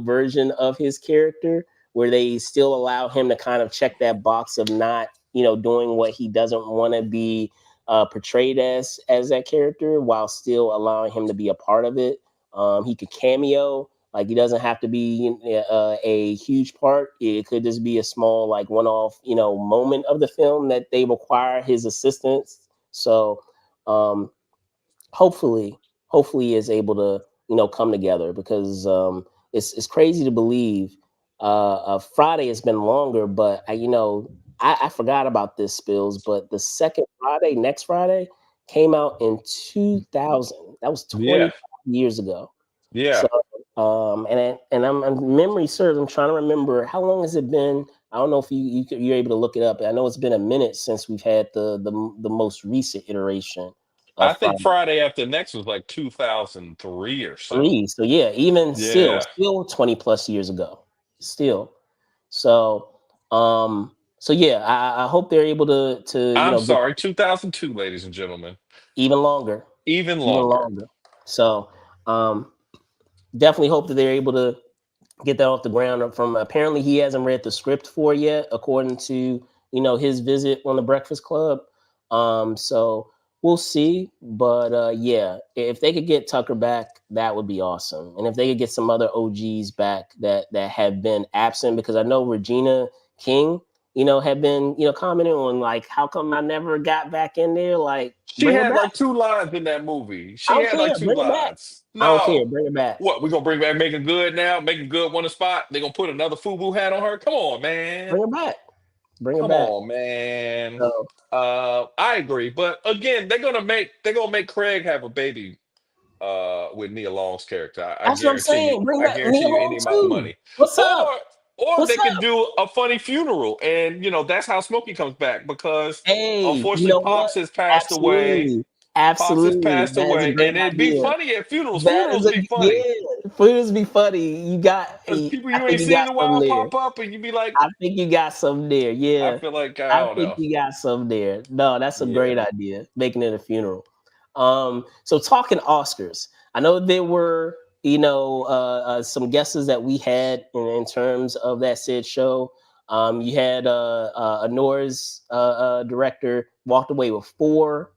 Speaker 1: version of his character, where they still allow him to kind of check that box of not, doing what he doesn't want to be portrayed as that character, while still allowing him to be a part of it. He could cameo, like he doesn't have to be a huge part. It could just be a small, like, one-off, moment of the film that they require his assistance. So um, hopefully, hopefully is able to come together, because it's crazy to believe. Friday has been longer, but I forgot about this, Spills. But the second Friday, next Friday, came out in 2000. That was
Speaker 2: Yeah.
Speaker 1: 25 years ago. So,
Speaker 2: Yeah.
Speaker 1: memory serves. I'm trying to remember how long has it been. I don't know if you're able to look it up. I know it's been a minute since we've had the most recent iteration
Speaker 2: I
Speaker 1: of
Speaker 2: think
Speaker 1: Friday
Speaker 2: Friday After Next was like 2003 or so.
Speaker 1: 3. So yeah, even still,
Speaker 2: Yeah.
Speaker 1: still 20 plus years ago, still. So, yeah, I hope they're able to
Speaker 2: I'm
Speaker 1: get
Speaker 2: sorry, 2002, ladies and gentlemen.
Speaker 1: even longer,
Speaker 2: Even
Speaker 1: even
Speaker 2: longer.
Speaker 1: longer. So, um, definitely hope that they're able to get that off the ground. From, apparently, he hasn't read the script for yet, according to his visit on the Breakfast Club. So we'll see. But yeah, if they could get Tucker back, that would be awesome. And if they could get some other OGs back that have been absent, because I know Regina King, had been commenting on, like, how come I never got back in there? Like,
Speaker 2: She
Speaker 1: bring her
Speaker 2: had
Speaker 1: back.
Speaker 2: like two lines in that movie.
Speaker 1: I
Speaker 2: She
Speaker 1: don't
Speaker 2: had like
Speaker 1: care.
Speaker 2: two
Speaker 1: Bring her back.
Speaker 2: lines.
Speaker 1: I don't care.
Speaker 2: No.
Speaker 1: Bring her back.
Speaker 2: What, we gonna bring back Making Good now? Making Good won a spot. They gonna put another FUBU hat on her? Come on, man.
Speaker 1: Bring her back. Bring her
Speaker 2: Come
Speaker 1: back.
Speaker 2: on, man.
Speaker 1: So
Speaker 2: I agree. But again, they're gonna make Craig have a baby with Nia Long's character. I
Speaker 1: that's what I'm
Speaker 2: guarantee you,
Speaker 1: saying. Bring
Speaker 2: I
Speaker 1: back Neil
Speaker 2: guarantee you
Speaker 1: Long
Speaker 2: any amount of
Speaker 1: too.
Speaker 2: money.
Speaker 1: What's
Speaker 2: Or
Speaker 1: up?
Speaker 2: Or
Speaker 1: What's
Speaker 2: they could
Speaker 1: up?
Speaker 2: do a funny funeral, and that's how Smokey comes back because
Speaker 1: Hey, you
Speaker 2: unfortunately
Speaker 1: know what?
Speaker 2: Pops has passed away.
Speaker 1: Absolutely.
Speaker 2: Pops has
Speaker 1: Absolutely.
Speaker 2: passed
Speaker 1: That is a
Speaker 2: away,
Speaker 1: great
Speaker 2: and it'd be
Speaker 1: idea.
Speaker 2: funny at funerals.
Speaker 1: That is
Speaker 2: Funerals
Speaker 1: a
Speaker 2: be funny
Speaker 1: yeah. Foods be funny.
Speaker 2: because people
Speaker 1: I
Speaker 2: you
Speaker 1: think
Speaker 2: ain't
Speaker 1: you
Speaker 2: seen
Speaker 1: got
Speaker 2: in a
Speaker 1: some
Speaker 2: while
Speaker 1: there.
Speaker 2: pop up, and you be like,
Speaker 1: I think you got some there.
Speaker 2: I
Speaker 1: Yeah.
Speaker 2: feel like I
Speaker 1: I
Speaker 2: don't
Speaker 1: think
Speaker 2: know.
Speaker 1: you got some there. No, that's a great
Speaker 2: Yeah.
Speaker 1: idea. Making it a funeral. So talking Oscars, I know there were, some guesses that we had in terms of that said show. You had Honor's director walked away with four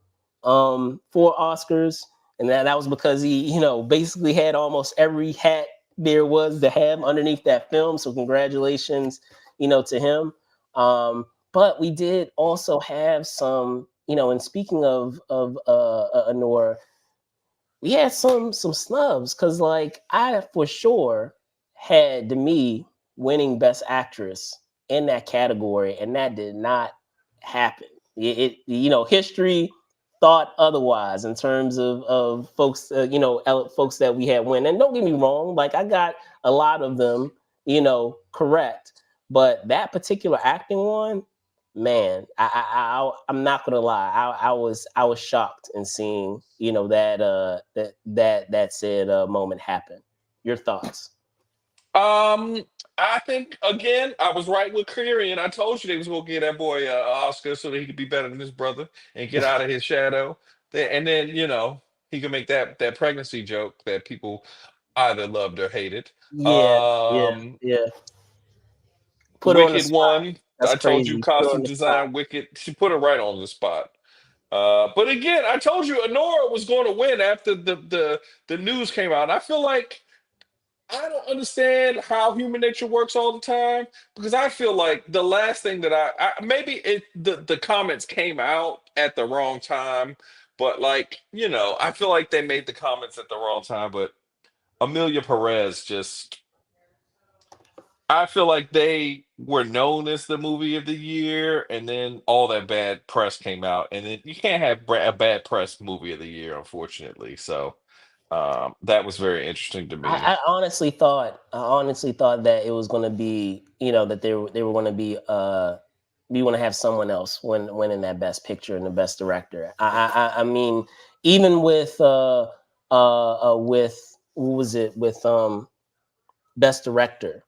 Speaker 1: Oscars, and that was because he, basically had almost every hat there was to have underneath that film. So congratulations, to him. But we did also have some, and speaking of Honor, we had some snubs because like I for sure had Demi winning Best Actress in that category, and that did not happen. History thought otherwise in terms of folks, folks that we had win. And don't get me wrong, like I got a lot of them, correct, but that particular acting one, man, I'm not gonna lie. I was shocked in seeing that said moment happen. Your thoughts?
Speaker 2: Um, I think again, I was right with Kyrie, and I told you they was gonna get that boy Oscar so that he could be better than his brother and get out of his shadow. And then he could make that pregnancy joke that people either loved or hated.
Speaker 1: Yeah, yeah,
Speaker 2: Um,
Speaker 1: yeah. Put her on the
Speaker 2: Wicked
Speaker 1: spot.
Speaker 2: one.
Speaker 1: That's
Speaker 2: I told you
Speaker 1: crazy. Put her on
Speaker 2: costume
Speaker 1: the spot.
Speaker 2: design. Wicked. She put her right on the spot. But again, I told you Honora was going to win after the news came out. And I feel like I don't understand how human nature works all the time because I feel like the last thing that I maybe the comments came out at the wrong time, but like I feel like they made the comments at the wrong time. But Amelia Perez just I feel like they were known as the movie of the year, and then all that bad press came out, and then you can't have a bad press movie of the year, unfortunately. So that was very interesting to me.
Speaker 1: I honestly thought that it was going to be, that they were going to be we want to have someone else winning that best picture and the best director. I mean, even with what was it with best director,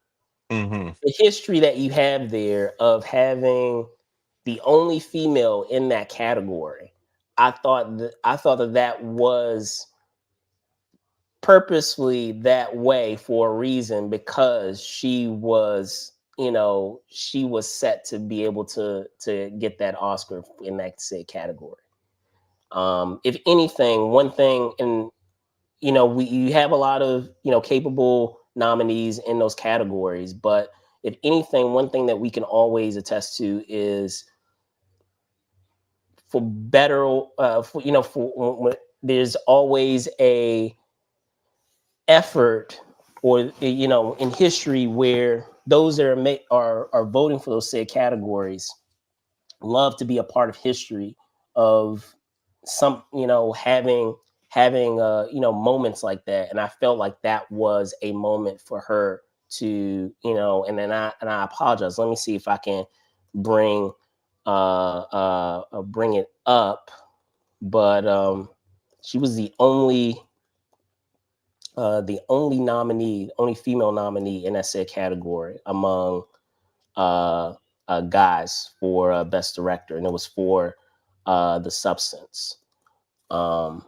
Speaker 2: Hmm.
Speaker 1: the history that you have there of having the only female in that category. I thought that was purposefully that way for a reason because she was set to be able to get that Oscar in that say category. If anything, one thing, and you have a lot of capable nominees in those categories, but if anything, one thing that we can always attest to is for better, there's always a effort or in history where those that are voting for those said categories love to be a part of history of some having moments like that, and I felt like that was a moment for her to and I apologize, let me see if I can bring bring it up, but she was the only nominee, only female nominee in that said category among uh, guys for best director, and it was for The Substance. Um,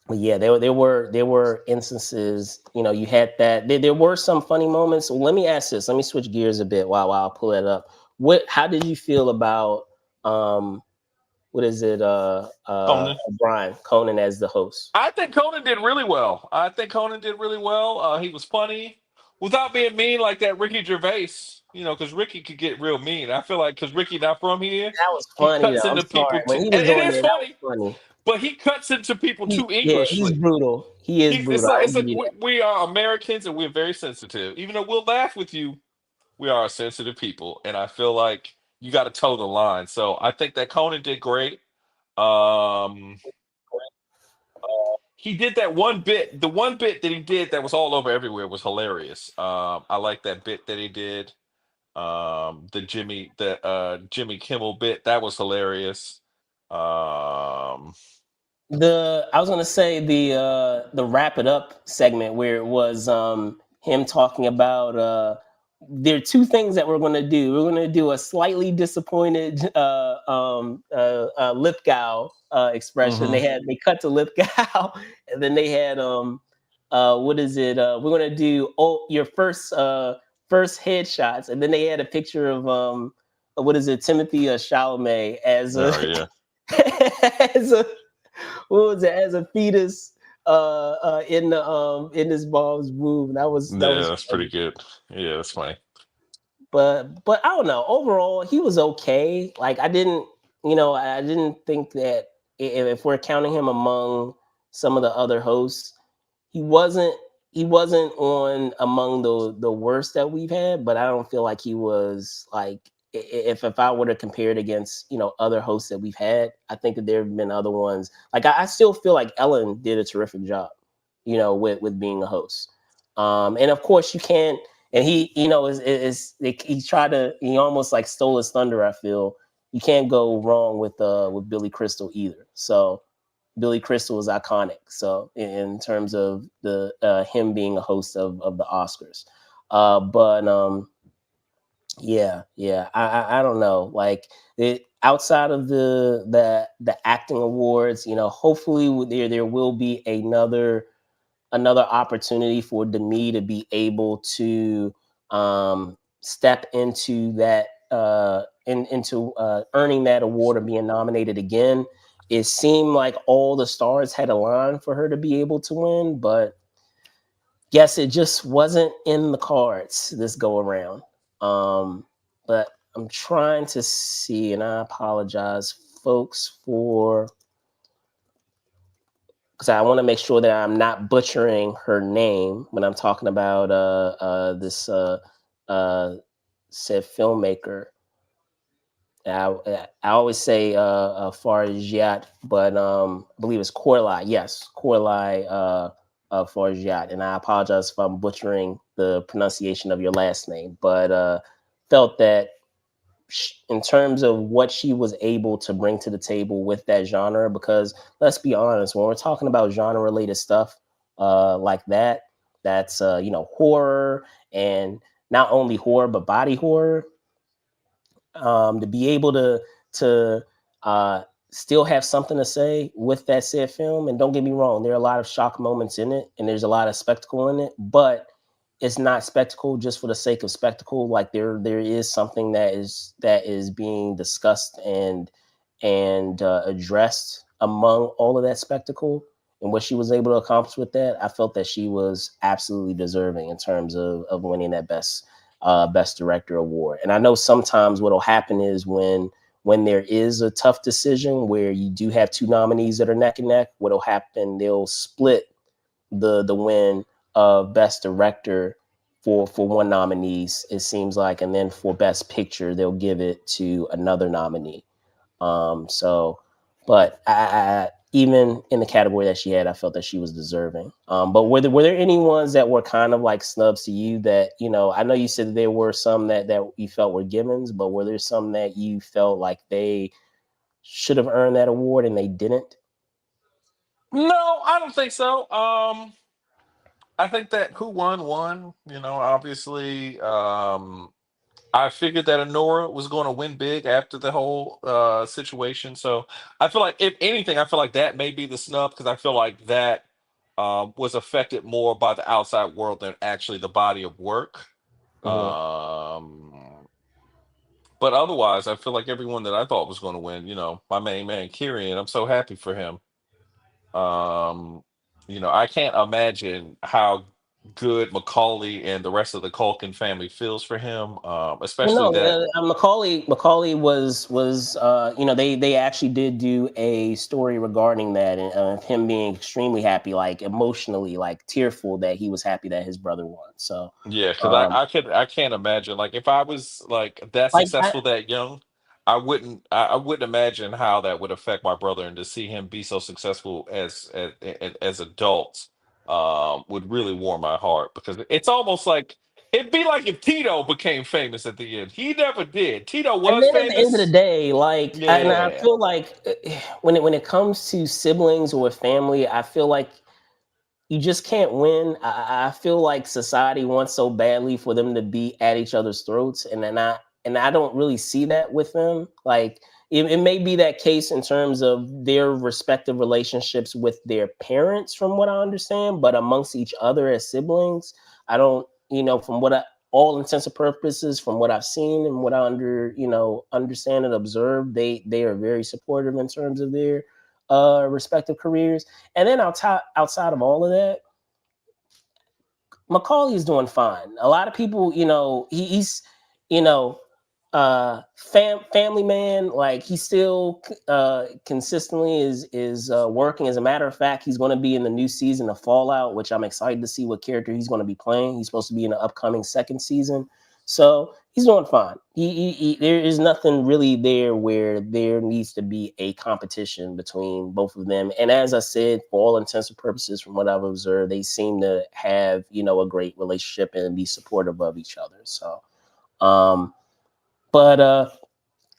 Speaker 1: but yeah, there were instances. You had that. There were some funny moments. So let me ask this. Let me switch gears a bit while I pull it up. How did you feel about um, what is it?
Speaker 2: Conan.
Speaker 1: Brian Conan as the host.
Speaker 2: I think Conan did really well. I think Conan did really well. He was funny without being mean like that Ricky Gervais. Because Ricky could get real mean. I feel like because Ricky not from here,
Speaker 1: That was
Speaker 2: he
Speaker 1: funny
Speaker 2: cuts
Speaker 1: though. I'm
Speaker 2: into
Speaker 1: sorry
Speaker 2: people
Speaker 1: when
Speaker 2: too.
Speaker 1: he
Speaker 2: And
Speaker 1: was
Speaker 2: it
Speaker 1: on
Speaker 2: is
Speaker 1: there. That was
Speaker 2: funny,
Speaker 1: funny.
Speaker 2: but he cuts into people too
Speaker 1: He's
Speaker 2: Englishly.
Speaker 1: brutal. He is
Speaker 2: It's
Speaker 1: brutal. I
Speaker 2: like
Speaker 1: will give you that.
Speaker 2: we are Americans and we're very sensitive. Even though we'll laugh with you, we are a sensitive people, and I feel like you got to toe the line. So I think that Conan did great. Um, he did that one bit. The one bit that he did that was all over everywhere was hilarious. I like that bit that he did. The Jimmy Kimmel bit that was hilarious. Um,
Speaker 1: I was gonna say the wrap it up segment where it was him talking about there are two things that we're gonna do. We're gonna do a slightly disappointed Lithgow expression.
Speaker 2: mhm.
Speaker 1: They cut to Lithgow, and then they had what is it? We're gonna do your first headshots, and then they had a picture of what is it? Timothy Chalamet as a
Speaker 2: Oh yeah,
Speaker 1: as a what was it as a fetus in his mom's womb. That
Speaker 2: yeah,
Speaker 1: was
Speaker 2: that's pretty
Speaker 1: funny.
Speaker 2: good. Yeah, that's funny.
Speaker 1: But I don't know. Overall, he was okay. Like I didn't think that if we're counting him among some of the other hosts, he wasn't he wasn't on among the worst that we've had, but I don't feel like he was like if I were to compare it against other hosts that we've had, I think that there have been other ones. Like I still feel like Ellen did a terrific job, with being a host. And of course you can't. And he, he tried to he almost like stole his thunder. I feel you can't go wrong with Billy Crystal either. So Billy Crystal is iconic. So in terms of the him being a host of the Oscars, but yeah, I don't know. Like outside of the acting awards, hopefully there will be another opportunity for Demi to be able to step into that into earning that award or being nominated again. It seemed like all the stars had aligned for her to be able to win, but guess it just wasn't in the cards this go around. But I'm trying to see, and I apologize, folks, for because I want to make sure that I'm not butchering her name when I'm talking about this uh, said filmmaker. I always say Farjat, but I believe it's Korlai. Yes, Korlai Farjat, and I apologize if I'm butchering the pronunciation of your last name. But felt that in terms of what she was able to bring to the table with that genre, because let's be honest, when we're talking about genre related stuff like that, that's horror, and not only horror but body horror, to be able to uh, still have something to say with that said film. And don't get me wrong, there are a lot of shock moments in it, and there's a lot of spectacle in it, but it's not spectacle just for the sake of spectacle. Like there is something that is being discussed and addressed among all of that spectacle. And what she was able to accomplish with that, I felt that she was absolutely deserving in terms of winning that best director award. And I know sometimes what'll happen is when there is a tough decision where you do have two nominees that are neck and neck, what'll happen, they'll split the win of best director for one nominees, it seems like, and then for best picture they'll give it to another nominee. So, but even in the category that she had, I felt that she was deserving. But were there any ones that were kind of like snubs to you that I know you said that there were some that you felt were givens, but were there some that you felt like they should have earned that award and they didn't?
Speaker 2: No, I don't think so. I think that who won. Obviously, I figured that Honora was going to win big after the whole situation. So I feel like, if anything, I feel like that may be the snub, because I feel like that was affected more by the outside world than actually the body of work.
Speaker 1: Mhm.
Speaker 2: Um, but otherwise, I feel like everyone that I thought was going to win, my main man, Kyrie, and I'm so happy for him. Um, I can't imagine how good Macaulay and the rest of the Culkin family feels for him,
Speaker 1: Well,
Speaker 2: especially
Speaker 1: no,
Speaker 2: that.
Speaker 1: Macaulay was they actually did do a story regarding that and him being extremely happy, like emotionally, like tearful that he was happy that his brother won. So,
Speaker 2: Yeah, because
Speaker 1: um,
Speaker 2: I can't imagine, like, if I was like that
Speaker 1: like I,
Speaker 2: successful that young, I wouldn't imagine how that would affect my brother, and to see him be so successful as adults would really warm my heart, because it's almost like it'd be like if Tito became famous at the end. He never did. Tito
Speaker 1: And
Speaker 2: was
Speaker 1: then at the end of the
Speaker 2: famous.
Speaker 1: day, like, and I
Speaker 2: Yeah.
Speaker 1: feel like when it comes to siblings or family, I feel like you just can't win. I feel like society wants so badly for them to be at each other's throats, and I don't really see that with them. Like, it may be that case in terms of their respective relationships with their parents, from what I understand, but amongst each other as siblings, I don't. From what all intents and purposes, from what I've seen and what I understand and observe, they are very supportive in terms of their respective careers. And then outside of all of that, Macaulay is doing fine. A lot of people, he's, you know, family man. Like, he still consistently is working. As a matter of fact, he's going to be in the new season of Fallout, which I'm excited to see what character he's going to be playing. He's supposed to be in the upcoming second season, so he's doing fine. There is nothing really there where there needs to be a competition between both of them. And as I said, for all intents and purposes, from what I've observed, they seem to have a great relationship and be supportive of each other. So, but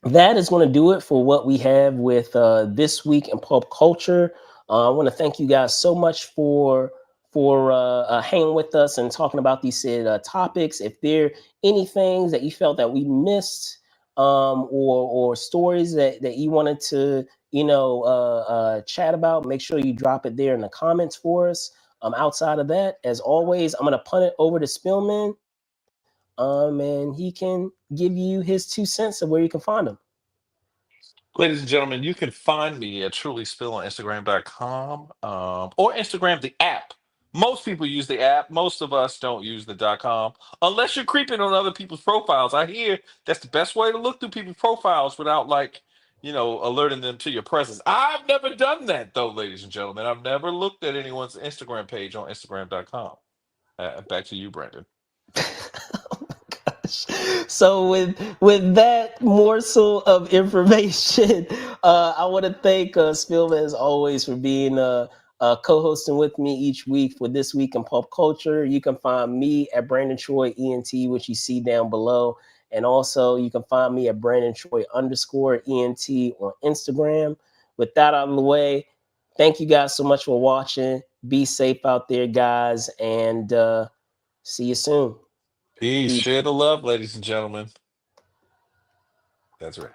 Speaker 1: that is going to do it for what we have with this week in pop culture. I want to thank you guys so much for hanging with us and talking about these said topics. If there are any things that you felt that we missed, or stories that you wanted to chat about, make sure you drop it there in the comments for us. Outside of that, as always, I'm going to punt it over to Spillman, and he can give you his 2 cents of where you can find him.
Speaker 2: Ladies and gentlemen, you can find me at Truly Spill on Instagram.com, or Instagram, the app. Most people use the app. Most of us don't use the .com unless you're creeping on other people's profiles. I hear that's the best way to look through people's profiles without, like, alerting them to your presence. I've never done that, though, ladies and gentlemen. I've never looked at anyone's Instagram page on Instagram.com. Back to you, Brandon.
Speaker 1: So with that morsel of information, I want to thank Spillman, as always, for being co-hosting with me each week for This Week in Pop Culture. You can find me at Brandon Troy ENT, which you see down below. And also you can find me at Brandon Troy _ENT on Instagram. With that out of the way, thank you guys so much for watching. Be safe out there, guys, and see you soon.
Speaker 2: Peace.
Speaker 1: Peace.
Speaker 2: Share the love, ladies and gentlemen. That's right.